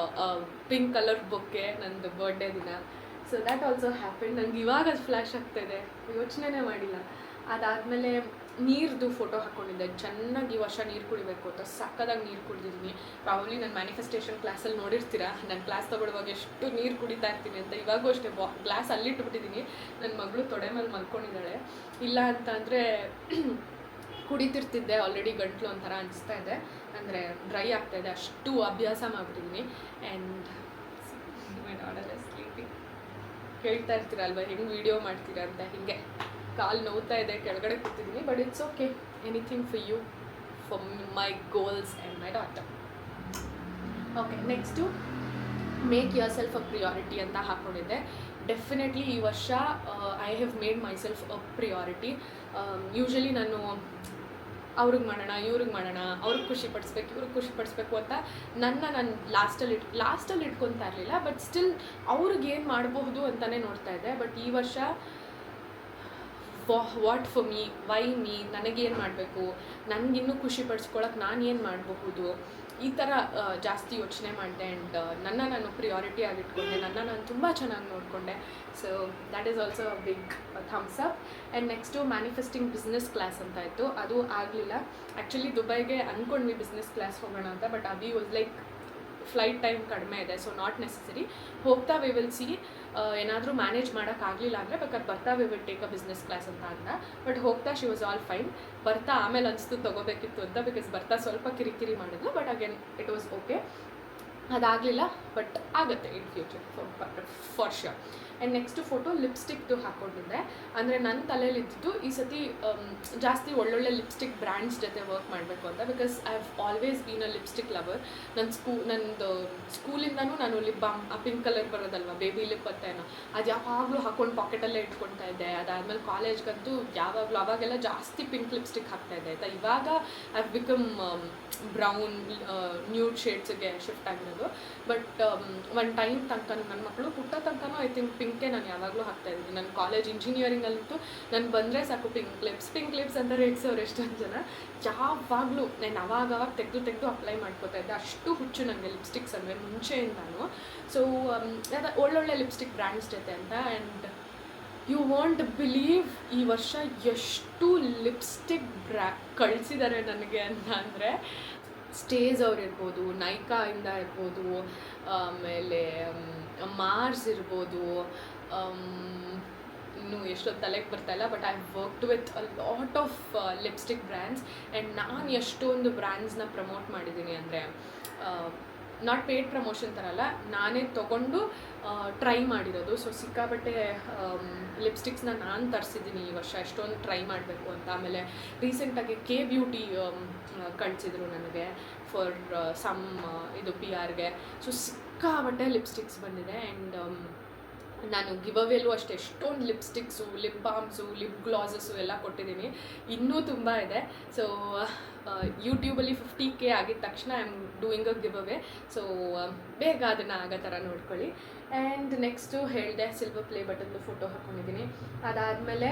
pink colour bouquet ನಂದು ಬರ್ಡೇ ದಿನ. So that also happen. ನಂಗೆ ಇವಾಗ ಅದು ಫ್ಲ್ಯಾಶ್ ಆಗ್ತಾಯಿದೆ, ಯೋಚನೆ ಮಾಡಿಲ್ಲ. ಅದಾದಮೇಲೆ ನೀರ್ದು ಫೋಟೋ ಹಾಕ್ಕೊಂಡಿದ್ದೆ. ಚೆನ್ನಾಗಿ ಈ ವರ್ಷ ನೀರು ಕುಡಿಬೇಕು ಅಂತ ಸಕ್ಕದಾಗಿ ನೀರು ಕುಡಿದಿದ್ದೀನಿ. ಪ್ರಾಬ್ಲಿ ನನ್ನ ಮ್ಯಾನಿಫೆಸ್ಟೇಷನ್ ಕ್ಲಾಸಲ್ಲಿ ನೋಡಿರ್ತೀರ, ನಾನು ಕ್ಲಾಸ್ ತೊಗೊಳ್ಳುವಾಗ ಎಷ್ಟು ನೀರು ಕುಡಿತಾ ಇರ್ತೀನಿ ಅಂತ. ಇವಾಗೂ ಅಷ್ಟೇ ಗ್ಲಾಸ್ ಅಲ್ಲಿಟ್ಬಿಟ್ಟಿದ್ದೀನಿ. ನನ್ನ ಮಗಳು ತೊಡೆ ಮೇಲೆ ಮಲ್ಕೊಂಡಿದ್ದಾಳೆ. ಇಲ್ಲ ಅಂತ ಅಂದರೆ ಕುಡಿತಿರ್ತಿದ್ದೆ. ಆಲ್ರೆಡಿ ಗಂಟ್ಲು ಒಂಥರ ಅನಿಸ್ತಾ ಇದೆ, ಅಂದರೆ ಡ್ರೈ ಆಗ್ತಾಯಿದೆ, ಅಷ್ಟು ಅಭ್ಯಾಸ ಮಾಡಿಬಿಟ್ಟಿದ್ದೀನಿ. And my daughter is sleeping. ಕೇಳ್ತಾ ಇರ್ತೀರಲ್ವ ಹೆಂಗೆ ವೀಡಿಯೋ ಮಾಡ್ತೀರಾ ಅಂತ. ಹೀಗೆ ಕಾಲು ನೋವ್ತಾ ಇದೆ, ಕೆಳಗಡೆ ಕೂತಿದ್ದೀನಿ. But it's okay, anything for you, for my goals and my daughter. Okay, next make yourself a priority ಅಂತ ಹಾಕ್ಕೊಂಡಿದ್ದೆ. ಡೆಫಿನೆಟ್ಲಿ ಈ ವರ್ಷ I have made myself a priority. Usually ನಾನು ಅವ್ರಿಗೆ ಮಾಡೋಣ, ಇವ್ರಿಗೆ ಮಾಡೋಣ, ಅವ್ರಿಗೆ ಖುಷಿ ಪಡಿಸ್ಬೇಕು, ಇವ್ರಿಗೆ ಖುಷಿ ಪಡಿಸ್ಬೇಕು ಅಂತ ನಾನು ಲಾಸ್ಟಲ್ಲಿ ಇಟ್ಕೊತಾ ಇರಲಿಲ್ಲ. ಬಟ್ ಸ್ಟಿಲ್ ಅವ್ರಿಗೆ ಏನು ಮಾಡಬಹುದು ಅಂತಲೇ ನೋಡ್ತಾ ಇದ್ದೆ. ಬಟ್ ಈ ವರ್ಷ what for me, Y me, ನನಗೇನು ಮಾಡಬೇಕು, ನನಗಿನ್ನೂ ಖುಷಿ ಪಡಿಸ್ಕೊಳಕ್ಕೆ ನಾನು ಏನು ಮಾಡಬಹುದು, ಈ ಥರ ಜಾಸ್ತಿ ಯೋಚನೆ ಮಾಡಿದೆ. ಆ್ಯಂಡ್ ನಾನು ಪ್ರಿಯಾರಿಟಿ ಆಗಿಟ್ಕೊಂಡೆ, ನಾನು ತುಂಬ ಚೆನ್ನಾಗಿ ನೋಡಿಕೊಂಡೆ. So that is also a big thumbs up. And next manifesting business class ಅಂತ ಇತ್ತು, ಅದು ಆಗಲಿಲ್ಲ. ಆ್ಯಕ್ಚುಲಿ ದುಬೈಗೆ ಅಂದ್ಕೊಂಡ್ವಿ ಬಿಸ್ನೆಸ್ ಕ್ಲಾಸ್ ಹೋಗೋಣ ಅಂತ. But Abhi was like flight time ಕಡಿಮೆ ಇದೆ, ಸೊ ನಾಟ್ ನೆಸೆಸರಿ. ಹೋಗ್ತಾ ವಿ ವಿಲ್ ಸಿ, ಏನಾದರೂ ಮ್ಯಾನೇಜ್ ಮಾಡೋಕ್ಕಾಗಲಿಲ್ಲ ಅಂದರೆ ಬೇಕಾದ್ರೆ ಬರ್ತಾ we will take a business class ಅಂತ ಅಂದ. ಬಟ್ ಹೋಗ್ತಾ ಶಿ ವಾಸ್ ಆಲ್ ಫೈನ್. ಬರ್ತಾ ಆಮೇಲೆ ಅನಿಸ್ತು ತೊಗೋಬೇಕಿತ್ತು ಅಂತ, ಬಿಕಾಸ್ ಬರ್ತಾ ಸ್ವಲ್ಪ ಕಿರಿಕಿರಿ ಮಾಡಿದ್ಲು. But again it was okay. ಅದಾಗಲಿಲ್ಲ, ಬಟ್ ಆಗುತ್ತೆ in future for sure. And next photo ಲಿಪ್ಸ್ಟಿಕ್ದು ಹಾಕ್ಕೊಂಡಿದ್ದೆ. ಅಂದರೆ ನನ್ನ ತಲೆಯಲ್ಲಿದ್ದು ಈ ಸತಿ ಜಾಸ್ತಿ ಒಳ್ಳೊಳ್ಳೆ ಲಿಪ್ಸ್ಟಿಕ್ ಬ್ರ್ಯಾಂಡ್ಸ್ ಜೊತೆ ವರ್ಕ್ ಮಾಡಬೇಕು ಅಂತ. Because I have always been a lipstick lover. ನಂದು ಸ್ಕೂಲಿಂದನೂ ನಾನು ಲಿಪ್ ಬಾಮ್, ಆ ಪಿಂಕ್ ಕಲರ್ ಬರೋದಲ್ವ, ಬೇಬಿ ಲಿಪ್ ಅಂತ ಏನೋ, ಅದು ಯಾವಾಗಲೂ ಹಾಕ್ಕೊಂಡು ಪಾಕೆಟಲ್ಲೇ ಇಟ್ಕೊಳ್ತಾ ಇದ್ದೆ. ಅದಾದಮೇಲೆ ಕಾಲೇಜ್ಗಂತೂ ಯಾವಾಗಲೂ ಅವಾಗೆಲ್ಲ ಜಾಸ್ತಿ ಪಿಂಕ್ ಲಿಪ್ಸ್ಟಿಕ್ ಹಾಕ್ತಾಯಿದ್ದೆ ಆಯಿತಾ. ಇವಾಗ I have become brown, nude ಶೇಡ್ಸ್ಗೆ ಶಿಫ್ಟ್ ಆಗಿರೋದು. ಬಟ್ ಒನ್ ಟೈಮ್ ತನಕ ನನ್ನ ಮಕ್ಕಳು ಹುಟ್ಟೋ ತನಕನೂ ಐ ಥಿಂಕ್ ಪಿಂಕೆ ನಾನು ಯಾವಾಗಲೂ ಹಾಕ್ತಾಯಿದ್ದೀನಿ. ನನ್ನ ಕಾಲೇಜ್ ಇಂಜಿನಿಯರಿಂಗಲ್ಲಂತೂ ನಾನು ಬಂದರೆ ಸಾಕು ಪಿಂಕ್ ಲಿಪ್ಸ್ ಅಂತ ರೇಗ್ಸೋರು ಎಷ್ಟೊಂದು ಜನ. ಯಾವಾಗಲೂ ನಾನು ಅವಾಗ ತೆಗೆದು ಅಪ್ಲೈ ಮಾಡ್ಕೋತಾ ಇದ್ದೆ. ಅಷ್ಟು ಹುಚ್ಚು ನನಗೆ ಲಿಪ್ಸ್ಟಿಕ್ಸ್ ಅಂದರೆ ಮುಂಚೆಯಿಂದನೂ. ಸೊ ಒಳ್ಳೊಳ್ಳೆ ಲಿಪ್ಸ್ಟಿಕ್ ಬ್ರ್ಯಾಂಡ್ಸ್ ಜೊತೆ ಅಂತ. ಆ್ಯಂಡ್ ಯು ವಾಂಟ್ ಬಿಲೀವ್ ಈ ವರ್ಷ ಎಷ್ಟು ಲಿಪ್ಸ್ಟಿಕ್ ಕಳಿಸಿದ್ದಾರೆ ನನಗೆ ಅಂತ ಅಂದರೆ, ಸ್ಟೇಜ್ ಅವ್ರು ಇರ್ಬೋದು, ನೈಕಾಯಿಂದ ಇರ್ಬೋದು, ಆಮೇಲೆ ಮಾರ್ಸ್ ಇರ್ಬೋದು, ಇನ್ನೂ ಎಷ್ಟೊಂದು ತಲೆಗೆ ಬರ್ತಾಯಿಲ್ಲ. But I worked with a lot of lipstick brands. And ನಾನು ಎಷ್ಟೊಂದು ಬ್ರ್ಯಾಂಡ್ಸ್ನ ಪ್ರಮೋಟ್ ಮಾಡಿದ್ದೀನಿ ಅಂದರೆ, ನಾಟ್ ಪೇಯ್ಡ್ ಪ್ರಮೋಷನ್ ಥರ ಅಲ್ಲ, ನಾನೇ ತೊಗೊಂಡು ಟ್ರೈ ಮಾಡಿರೋದು. ಸೊ ಸಿಕ್ಕಾಬಟ್ಟೆ ಲಿಪ್ಸ್ಟಿಕ್ಸ್ನ ನಾನು ತರಿಸಿದ್ದೀನಿ ಈ ವರ್ಷ, ಎಷ್ಟೊಂದು ಟ್ರೈ ಮಾಡಬೇಕು ಅಂತ. ಆಮೇಲೆ ರೀಸೆಂಟಾಗಿ ಕೆ ಬ್ಯೂಟಿ ಕಳಿಸಿದ್ರು ನನಗೆ ಫಾರ್ ಸಮ್ ಇದು PR ಗೆ. ಸೊ ಸಿಕ್ಕಾಬಟ್ಟೆ ಲಿಪ್ಸ್ಟಿಕ್ಸ್ ಬಂದಿದೆ. ಆ್ಯಂಡ್ ನಾನು ಗಿವ್ ಅವೇಲೂ ಅಷ್ಟೇ ಎಷ್ಟೊಂದು ಲಿಪ್ಸ್ಟಿಕ್ಸು, ಲಿಪ್ ಬಾಮ್ಸು, ಲಿಪ್ ಗ್ಲಾಸಸ್ಸು ಎಲ್ಲ ಕೊಟ್ಟಿದ್ದೀನಿ. ಇನ್ನೂ ತುಂಬ ಇದೆ. ಸೊ ಯೂಟ್ಯೂಬಲ್ಲಿ 50K ಆಗಿದ ತಕ್ಷಣ I am doing a give away. So ಬೇಗ ಅದನ್ನು ಆಗೋ ಥರ ನೋಡ್ಕೊಳ್ಳಿ. ಆ್ಯಂಡ್ ನೆಕ್ಸ್ಟು ಹೇಳಿದೆ ಸಿಲ್ವರ್ ಪ್ಲೇ ಬಟನ್ದು ಫೋಟೋ ಹಾಕ್ಕೊಂಡಿದ್ದೀನಿ. ಅದಾದಮೇಲೆ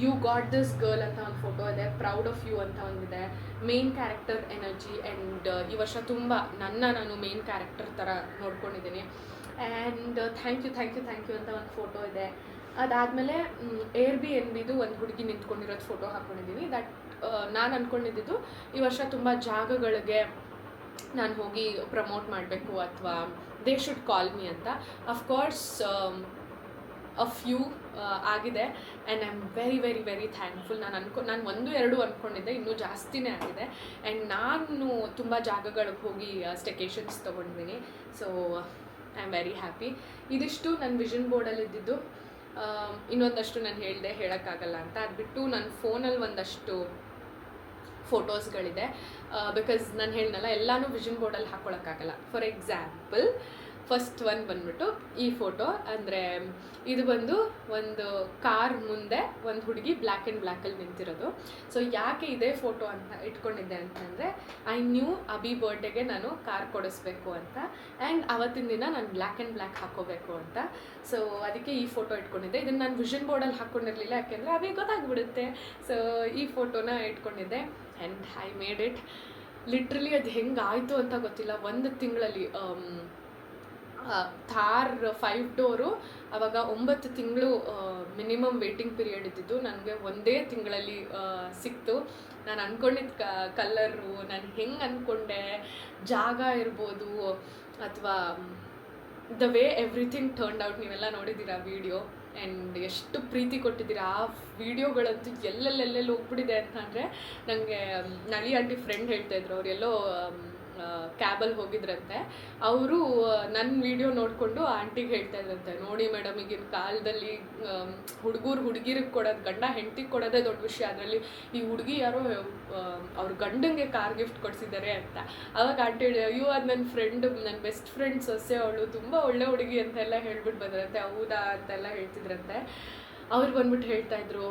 ಯು ಗಾಟ್ ದಿಸ್ ಗರ್ಲ್ ಅಂತ ಒಂದು ಫೋಟೋ ಇದೆ, ಪ್ರೌಡ್ ಆಫ್ ಯು ಅಂತ ಒಂದಿದೆ, ಮೇನ್ ಕ್ಯಾರೆಕ್ಟರ್ ಎನರ್ಜಿ. ಆ್ಯಂಡ್ ಈ ವರ್ಷ ತುಂಬ ನಾನು ಮೇನ್ ಕ್ಯಾರೆಕ್ಟರ್ ಥರ ನೋಡ್ಕೊಂಡಿದ್ದೀನಿ. ಆ್ಯಂಡ್ ಥ್ಯಾಂಕ್ ಯು ಅಂತ ಒಂದು ಫೋಟೋ ಇದೆ. ಅದಾದಮೇಲೆ Airbnbದು ಒಂದು ಹುಡುಗಿ ನಿಂತ್ಕೊಂಡಿರೋದು ಫೋಟೋ ಹಾಕ್ಕೊಂಡಿದ್ದೀನಿ. ದಟ್ ನಾನು ಅಂದ್ಕೊಂಡಿದ್ದು ಈ ವರ್ಷ ತುಂಬ ಜಾಗಗಳಿಗೆ ನಾನು ಹೋಗಿ ಪ್ರಮೋಟ್ ಮಾಡಬೇಕು, ಅಥವಾ ದೇ ಶುಡ್ ಕಾಲ್ ಮೀ ಅಂತ. ಅಫ್ಕೋರ್ಸ್ ಅ ಫ್ಯೂ ಆಗಿದೆ. And I am very thankful. ನಾನು 1-2 ಅಂದ್ಕೊಂಡಿದ್ದೆ, ಇನ್ನೂ ಜಾಸ್ತಿನೇ ಆಗಿದೆ. ಆ್ಯಂಡ್ ನಾನು ತುಂಬ ಜಾಗಗಳಿಗೆ ಹೋಗಿ ಸ್ಟೆಕೇಷನ್ಸ್ ತೊಗೊಂಡಿದ್ದೀನಿ. So I am very happy. ಇದಿಷ್ಟು ನನ್ನ ವಿಷನ್ ಬೋರ್ಡಲ್ಲಿ ಇದ್ದಿದ್ದು. ಇನ್ನೊಂದಷ್ಟು ನಾನು ಹೇಳೋಕ್ಕಾಗಲ್ಲ ಅಂತ. ಅದು ಬಿಟ್ಟು ನನ್ನ ಫೋನಲ್ಲಿ ಒಂದಷ್ಟು ಫೋಟೋಸ್ಗಳಿದೆ. ಬಿಕಾಸ್ ನಾನು ಹೇಳಿದ್ನಲ್ಲ, ಎಲ್ಲನೂ ವಿಷನ್ ಬೋರ್ಡಲ್ಲಿ ಹಾಕ್ಕೊಳಕ್ಕಾಗಲ್ಲ. ಫಾರ್ ಎಕ್ಸಾಂಪಲ್ ಫಸ್ಟ್ ಒನ್ ಬಂದ್ಬಿಟ್ಟು ಈ ಫೋಟೋ. ಅಂದರೆ ಇದು ಬಂದು ಒಂದು ಕಾರ್ ಮುಂದೆ ಒಂದು ಹುಡುಗಿ ಬ್ಲ್ಯಾಕ್ ಆ್ಯಂಡ್ ಬ್ಲ್ಯಾಕಲ್ಲಿ ನಿಂತಿರೋದು. ಸೊ ಯಾಕೆ ಇದೇ ಫೋಟೋ ಅಂತ ಇಟ್ಕೊಂಡಿದ್ದೆ ಅಂತಂದರೆ, ಐ ನ್ಯೂ ಅಭಿ ಬರ್ಡೇಗೆ ನಾನು ಕಾರ್ ಕೊಡಿಸ್ಬೇಕು ಅಂತ, ಆ್ಯಂಡ್ ಆವತ್ತಿನ ದಿನ ನಾನು ಬ್ಲ್ಯಾಕ್ ಆ್ಯಂಡ್ ಬ್ಲ್ಯಾಕ್ ಹಾಕ್ಕೋಬೇಕು ಅಂತ. ಸೊ ಅದಕ್ಕೆ ಈ ಫೋಟೋ ಇಟ್ಕೊಂಡಿದ್ದೆ. ಇದನ್ನು ನಾನು ವಿಷನ್ ಬೋರ್ಡಲ್ಲಿ ಹಾಕ್ಕೊಂಡಿರಲಿಲ್ಲ, ಯಾಕೆಂದರೆ ಅಭಿ ಗೊತ್ತಾಗ್ಬಿಡುತ್ತೆ. ಸೊ ಈ ಫೋಟೋನ ಇಟ್ಕೊಂಡಿದ್ದೆ and I made it. Literally ಅದು ಹೆಂಗಾಯಿತು ಅಂತ ಗೊತ್ತಿಲ್ಲ. ಒಂದು ತಿಂಗಳಲ್ಲಿ ಥಾರ್ 5 ಡೋರು ಆವಾಗ 9 ತಿಂಗಳು ಮಿನಿಮಮ್ ವೇಟಿಂಗ್ ಪೀರಿಯಡ್ ಇದ್ದಿದ್ದು. ನನಗೆ ಒಂದೇ ತಿಂಗಳಲ್ಲಿ ಸಿಕ್ತು. ನಾನು ಅಂದ್ಕೊಂಡಿದ್ದ ಕಲರು, ನಾನು ಹೆಂಗೆ ಅಂದ್ಕೊಂಡೆ, ಜಾಗ ಇರ್ಬೋದು ಅಥವಾ the way everything turned out, ನೀವೆಲ್ಲ ನೋಡಿದ್ದೀರಾ ವೀಡಿಯೋ. ಆ್ಯಂಡ್ ಎಷ್ಟು ಪ್ರೀತಿ ಕೊಟ್ಟಿದ್ದೀರಾ. ಆ ವೀಡಿಯೋಗಳಂತೂ ಎಲ್ಲೆಲ್ಲೆಲ್ಲೆಲ್ಲಿ ಹೋಗ್ಬಿಟ್ಟಿದೆ ಅಂತ ಅಂದರೆ, ನನಗೆ ನಳಿ ಆಂಟಿ ಫ್ರೆಂಡ್ ಹೇಳ್ತಾಯಿದ್ರು, ಅವ್ರು ಎಲ್ಲೋ ಕ್ಯಾಬಲ್ಲಿ ಹೋಗಿದ್ರಂತೆ. ಅವರು ನನ್ನ ವೀಡಿಯೋ ನೋಡಿಕೊಂಡು ಆಂಟಿಗೆ ಹೇಳ್ತಾಯಿದ್ರಂತೆ, ನೋಡಿ ಮೇಡಮ್, ಈಗಿನ ಕಾಲದಲ್ಲಿ ಹುಡುಗಿರಿಗೆ ಕೊಡೋದು, ಗಂಡ ಹೆಂಡತಿಗೆ ಕೊಡೋದೇ ದೊಡ್ಡ ವಿಷಯ, ಅದರಲ್ಲಿ ಈ ಹುಡುಗಿ ಯಾರೋ ಅವ್ರ ಗಂಡಂಗೆ ಕಾರ್ ಗಿಫ್ಟ್ ಕೊಡಿಸಿದ್ದಾರೆ ಅಂತ. ಆವಾಗ ಆಂಟಿ ಹೇಳಿ, ಅಯ್ಯೋ ಅದು ನನ್ನ ಫ್ರೆಂಡ್, ನನ್ನ ಬೆಸ್ಟ್ ಫ್ರೆಂಡ್ ಸೊಸೆ, ಅವಳು ತುಂಬ ಒಳ್ಳೆ ಹುಡುಗಿ ಅಂತೆಲ್ಲ ಹೇಳ್ಬಿಟ್ಟು ಬಂದ್ರಂತೆ. ಹೌದಾ ಅಂತೆಲ್ಲ ಹೇಳ್ತಿದ್ರಂತೆ. ಅವ್ರು ಬಂದ್ಬಿಟ್ಟು ಹೇಳ್ತಾಯಿದ್ರು,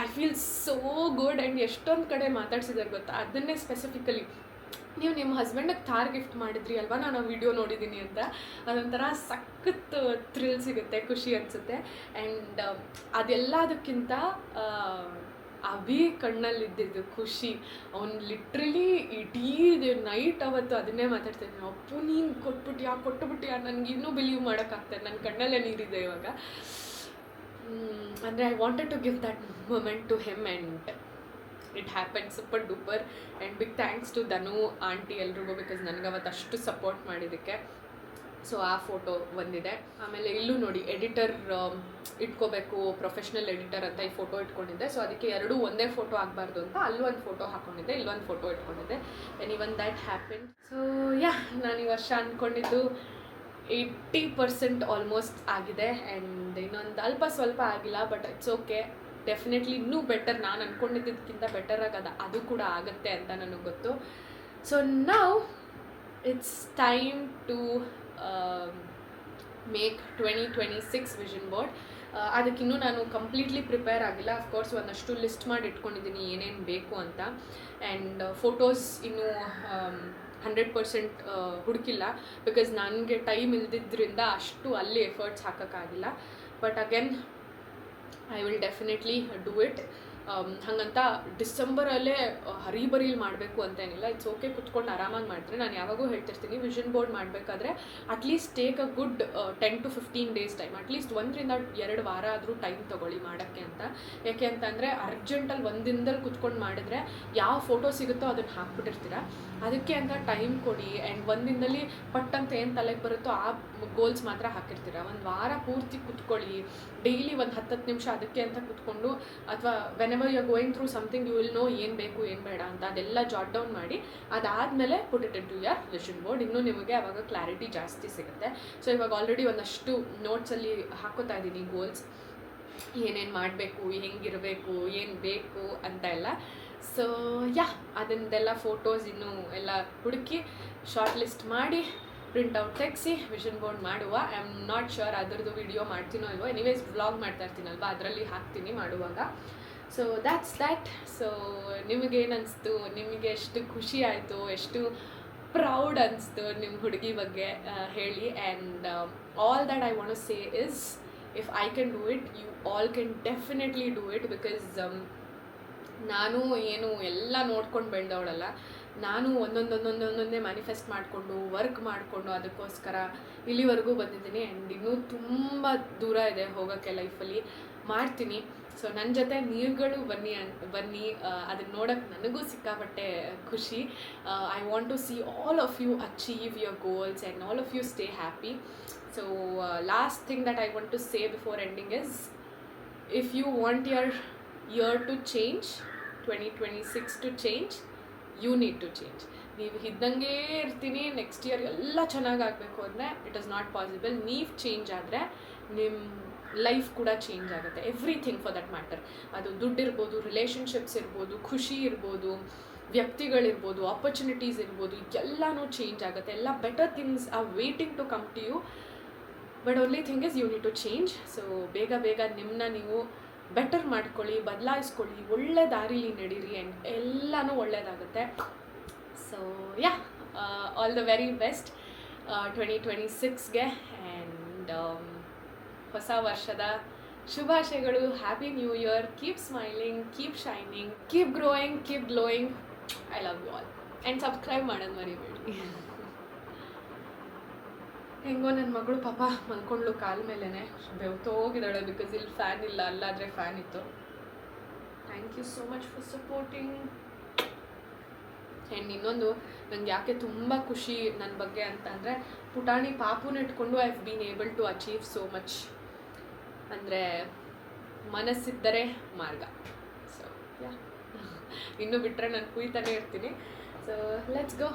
I feel so good. And ಎಷ್ಟೊಂದು ಕಡೆ ಮಾತಾಡ್ಸಿದ್ದಾರೆ ಗೊತ್ತಾ, ಅದನ್ನೇ ಸ್ಪೆಸಿಫಿಕಲಿ, ನೀವು ನಿಮ್ಮ ಹಸ್ಬೆಂಡಿಗೆ ಥಾರ್ ಗಿಫ್ಟ್ ಮಾಡಿದ್ರಿ ಅಲ್ವಾ, ನಾನು ಆ ವಿಡಿಯೋ ನೋಡಿದ್ದೀನಿ ಅಂತ. ಅದೊಂಥರ ಸಖತ್ ಥ್ರಿಲ್ ಸಿಗುತ್ತೆ, ಖುಷಿ ಅನಿಸುತ್ತೆ. ಆ್ಯಂಡ್ ಅದೆಲ್ಲದಕ್ಕಿಂತ ಅಭಿ ಕಣ್ಣಲ್ಲಿದ್ದಿದ್ದು ಖುಷಿ. ಅವ್ನು ಲಿಟ್ರಲಿ ಇಡೀ ನೈಟ್ ಅವತ್ತು ಅದನ್ನೇ ಮಾತಾಡ್ತಾಯಿದ್ದೀನಿ, ಅಪ್ಪು ನೀನು ಕೊಟ್ಟುಬಿಟ್ಯಾ, ನನಗೆ ಇನ್ನೂ ಬಿಲೀವ್ ಮಾಡೋಕ್ಕಾಗ್ತದೆ, ನನ್ನ ಕಣ್ಣಲ್ಲೇ ನೀರಿದೆ ಇವಾಗ. ಅಂದರೆ I wanted to give that moment to him and it happen super duper. And big thanks to Dhanu aunty ಎಲ್ರಿಗೂ, ಬಿಕಾಸ್ ನನಗೆ ಅವತ್ತು ಅಷ್ಟು ಸಪೋರ್ಟ್ ಮಾಡಿದ್ದಕ್ಕೆ. ಸೊ ಆ ಫೋಟೋ ಒಂದಿದೆ. ಆಮೇಲೆ ಇಲ್ಲೂ ನೋಡಿ, ಎಡಿಟರ್ ಇಟ್ಕೋಬೇಕು, ಪ್ರೊಫೆಷ್ನಲ್ ಎಡಿಟರ್ ಅಂತ ಈ ಫೋಟೋ ಇಟ್ಕೊಂಡಿದ್ದೆ. ಸೊ ಅದಕ್ಕೆ ಎರಡೂ ಒಂದೇ ಫೋಟೋ ಆಗಬಾರ್ದು ಅಂತ ಅಲ್ಲೊಂದು ಫೋಟೋ ಹಾಕ್ಕೊಂಡಿದ್ದೆ, ಇಲ್ಲೊಂದು ಫೋಟೋ ಇಟ್ಕೊಂಡಿದ್ದೆ. And even that happen. So yeah, ನಾನು ಈ ವರ್ಷ ಅಂದ್ಕೊಂಡಿದ್ದು 80% ಆಲ್ಮೋಸ್ಟ್ ಆಗಿದೆ. ಆ್ಯಂಡ್ ಇನ್ನೊಂದು ಅಲ್ಪ ಸ್ವಲ್ಪ ಆಗಿಲ್ಲ, ಬಟ್ ಇಟ್ಸ್ ಓಕೆ. ಡೆಫಿನೆಟ್ಲಿ ಇನ್ನೂ ಬೆಟರ್, ನಾನು ಅಂದ್ಕೊಂಡಿದ್ದಕ್ಕಿಂತ ಬೆಟರ್ ಅದು ಕೂಡ ಆಗುತ್ತೆ ಅಂತ ನನಗೆ ಗೊತ್ತು. So now it's time to make 2026 vision board. ಅದಕ್ಕಿನ್ನೂ ನಾನು ಕಂಪ್ಲೀಟ್ಲಿ ಪ್ರಿಪೇರ್ ಆಗಿಲ್ಲ. ಅಫ್ಕೋರ್ಸ್ ಒಂದಷ್ಟು ಲಿಸ್ಟ್ ಮಾಡಿ ಇಟ್ಕೊಂಡಿದ್ದೀನಿ ಏನೇನು ಬೇಕು ಅಂತ. ಆ್ಯಂಡ್ ಫೋಟೋಸ್ ಇನ್ನೂ 100% ಹುಡುಕಿಲ್ಲ, ಬಿಕಾಸ್ ನನಗೆ ಟೈಮ್ ಇಲ್ದಿದ್ದರಿಂದ ಅಷ್ಟು ಅಲ್ಲಿ ಎಫರ್ಟ್ಸ್ ಹಾಕೋಕ್ಕಾಗಿಲ್ಲ. But again I will definitely do it. ಹಾಗಂತ ಡಿಸೆಂಬರಲ್ಲೇ ಹರಿಬರಿಲಿ ಮಾಡಬೇಕು ಅಂತೇನಿಲ್ಲ. ಇಟ್ಸ್ ಓಕೆ, ಕುತ್ಕೊಂಡು ಆರಾಮಾಗಿ ಮಾಡಿದ್ರೆ. ನಾನು ಯಾವಾಗೂ ಹೇಳ್ತಿರ್ತೀನಿ, ವಿಷನ್ ಬೋರ್ಡ್ ಮಾಡಬೇಕಾದ್ರೆ at least take a good 10 to 15 days time, at least 1-2 ವಾರ ಆದರೂ ಟೈಮ್ ತೊಗೊಳ್ಳಿ ಮಾಡೋಕ್ಕೆ ಅಂತ. ಯಾಕೆ ಅಂತಂದರೆ ಅರ್ಜೆಂಟಲ್ಲಿ ಒಂದು ದಿನದಲ್ಲಿ ಕುತ್ಕೊಂಡು ಮಾಡಿದ್ರೆ ಯಾವ ಫೋಟೋ ಸಿಗುತ್ತೋ ಅದನ್ನು ಹಾಕ್ಬಿಟ್ಟಿರ್ತೀರ. ಅದಕ್ಕೆ ಅಂತ ಟೈಮ್ ಕೊಡಿ. ಆ್ಯಂಡ್ ಒಂದು ದಿನದಲ್ಲಿ ಪಟ್ಟಂತ ಏನು ತಲೆಗೆ ಬರುತ್ತೋ ಆ ಗೋಲ್ಸ್ ಮಾತ್ರ ಹಾಕಿರ್ತೀರ. ಒಂದು ವಾರ ಪೂರ್ತಿ ಕುತ್ಕೊಳ್ಳಿ, ಡೈಲಿ ಒಂದು 10 ನಿಮಿಷ ಅದಕ್ಕೆ ಅಂತ ಕುತ್ಕೊಂಡು, ಅಥವಾ whenever you are going through something you will know ಏನು ಬೇಕು ಏನು ಬೇಡ ಅಂತ ಅದೆಲ್ಲ ಜಾಟ್ ಡೌನ್ ಮಾಡಿ, ಅದಾದಮೇಲೆ put it into your vision board. ಇನ್ನೂ ನಿಮಗೆ ಆವಾಗ ಕ್ಲಾರಿಟಿ ಜಾಸ್ತಿ ಸಿಗುತ್ತೆ. ಸೊ ಇವಾಗ ಆಲ್ರೆಡಿ ಒಂದಷ್ಟು ನೋಟ್ಸಲ್ಲಿ ಹಾಕೋತಾ ಇದ್ದೀನಿ ಗೋಲ್ಸ್, ಏನೇನು ಮಾಡಬೇಕು, ಹೆಂಗಿರಬೇಕು, ಏನು ಬೇಕು ಅಂತ ಎಲ್ಲ. ಸೊ ಯಾ, ಅದನ್ನೆಲ್ಲ ಫೋಟೋಸ್ ಇನ್ನೂ ಎಲ್ಲ ಹುಡುಕಿ ಶಾರ್ಟ್ ಲಿಸ್ಟ್ ಮಾಡಿ ಪ್ರಿಂಟೌಟ್ ತೆಗೆಸಿ ವಿಷನ್ ಬೋರ್ಡ್ ಮಾಡುವ. ಐ ಆಮ್ ನಾಟ್ ಶ್ಯೂರ್ ಅದರದ್ದು ವಿಡಿಯೋ ಮಾಡ್ತೀನೋ ಅಲ್ವೋ. ಎನಿವೇಸ್ ವ್ಲಾಗ್ ಮಾಡ್ತಾ ಇರ್ತೀನಲ್ವ, ಅದರಲ್ಲಿ ಹಾಕ್ತೀನಿ ಮಾಡುವಾಗ. So that's that. ಸೊ ನಿಮಗೇನು ಅನಿಸ್ತು, ನಿಮಗೆ ಎಷ್ಟು ಖುಷಿ ಆಯಿತು, ಎಷ್ಟು ಪ್ರೌಡ್ ಅನಿಸ್ತು ನಿಮ್ಮ ಹುಡುಗಿ ಬಗ್ಗೆ ಹೇಳಿ. And all that I want to say is, if I can do it, you all can definitely do it. Because ನಾನು ಏನು ಎಲ್ಲ ನೋಡ್ಕೊಂಡು ಬೆಳೆದವಳಲ್ಲ. ನಾನು ಒಂದೊಂದೇ ಮ್ಯಾನಿಫೆಸ್ಟ್ ಮಾಡಿಕೊಂಡು ವರ್ಕ್ ಮಾಡಿಕೊಂಡು ಅದಕ್ಕೋಸ್ಕರ ಇಲ್ಲಿವರೆಗೂ ಬಂದಿದ್ದೀನಿ. ಆ್ಯಂಡ್ ಇನ್ನೂ ತುಂಬ ದೂರ ಇದೆ ಹೋಗೋಕ್ಕೆ ಲೈಫಲ್ಲಿ, ಮಾಡ್ತೀನಿ. ಸೊ ನನ್ನ ಜೊತೆ ನೀವುಗಳು ಬನ್ನಿ ಅದನ್ನು ನೋಡೋಕ್ಕೆ ನನಗೂ ಸಿಕ್ಕಾಪಟ್ಟೆ ಖುಷಿ. I want to see all of you achieve your goals and all of you stay happy. So last thing that I want to say before ending is, if you want your year to change, 2026 to change, you need to change. ನೀವು ಇದ್ದಂಗೆ ಇರ್ತೀನಿ next year ಎಲ್ಲ ಚೆನ್ನಾಗಾಗಬೇಕು ಅಂದರೆ it is not possible. ನೀವು change ಆದರೆ ನಿಮ್ಮ life ಕೂಡ change ಆಗುತ್ತೆ. Everything for that matter. ಅದು ದುಡ್ಡು ಇರ್ಬೋದು, ರಿಲೇಷನ್ಶಿಪ್ಸ್ ಇರ್ಬೋದು, ಖುಷಿ ಇರ್ಬೋದು, ವ್ಯಕ್ತಿಗಳಿರ್ಬೋದು, ಆಪರ್ಚುನಿಟೀಸ್ ಇರ್ಬೋದು, ಎಲ್ಲನೂ ಚೇಂಜ್ ಆಗುತ್ತೆ. ಎಲ್ಲ better things are waiting to come to you. But only thing is you need to change. So ಬೇಗ ಬೇಗ ನಿಮ್ಮನ್ನ ನೀವು ಬೆಟರ್ ಮಾಡ್ಕೊಳ್ಳಿ, ಬದಲಾಯಿಸ್ಕೊಳ್ಳಿ, ಒಳ್ಳೆ ದಾರಿಲಿ ನಡೀರಿ ಆ್ಯಂಡ್ ಎಲ್ಲನೂ ಒಳ್ಳೆಯದಾಗುತ್ತೆ. So yeah, all the very best 2026ಗೆ ಆ್ಯಂಡ್ ಹೊಸ ವರ್ಷದ ಶುಭಾಶಯಗಳು. Happy new year. Keep smiling, keep shining, keep growing, keep glowing. I love you all. And subscribe ಮಾಡೋದು ಮರಿಬೇಡಿ. ಹೆಂಗೋ ನನ್ನ ಮಗಳು ಪಾಪ ಮಲ್ಕೊಂಡ್ಲು ಕಾಲ ಮೇಲೇ, ಬೆವ್ತೋಗಿದ್ದಾಳೆ. ಬಿಕಾಸ್ ಇಲ್ಲಿ ಫ್ಯಾನ್ ಇಲ್ಲ, ಅಲ್ಲಾದರೆ ಫ್ಯಾನ್ ಇತ್ತು. Thank you so much for supporting. And ಇನ್ನೊಂದು ನನಗೆ ಯಾಕೆ ತುಂಬ ಖುಷಿ ನನ್ನ ಬಗ್ಗೆ ಅಂತ ಅಂದರೆ, ಪುಟಾಣಿ ಪಾಪುನ ಇಟ್ಕೊಂಡು I have been able to achieve so much. ಅಂದರೆ ಮನಸ್ಸಿದ್ದರೆ ಮಾರ್ಗ. ಸೊ ಯಾ, ಇನ್ನೂ ಬಿಟ್ಟರೆ ನಾನು ಕುಯ್ತಾನೆ ಇರ್ತೀನಿ. So let's go.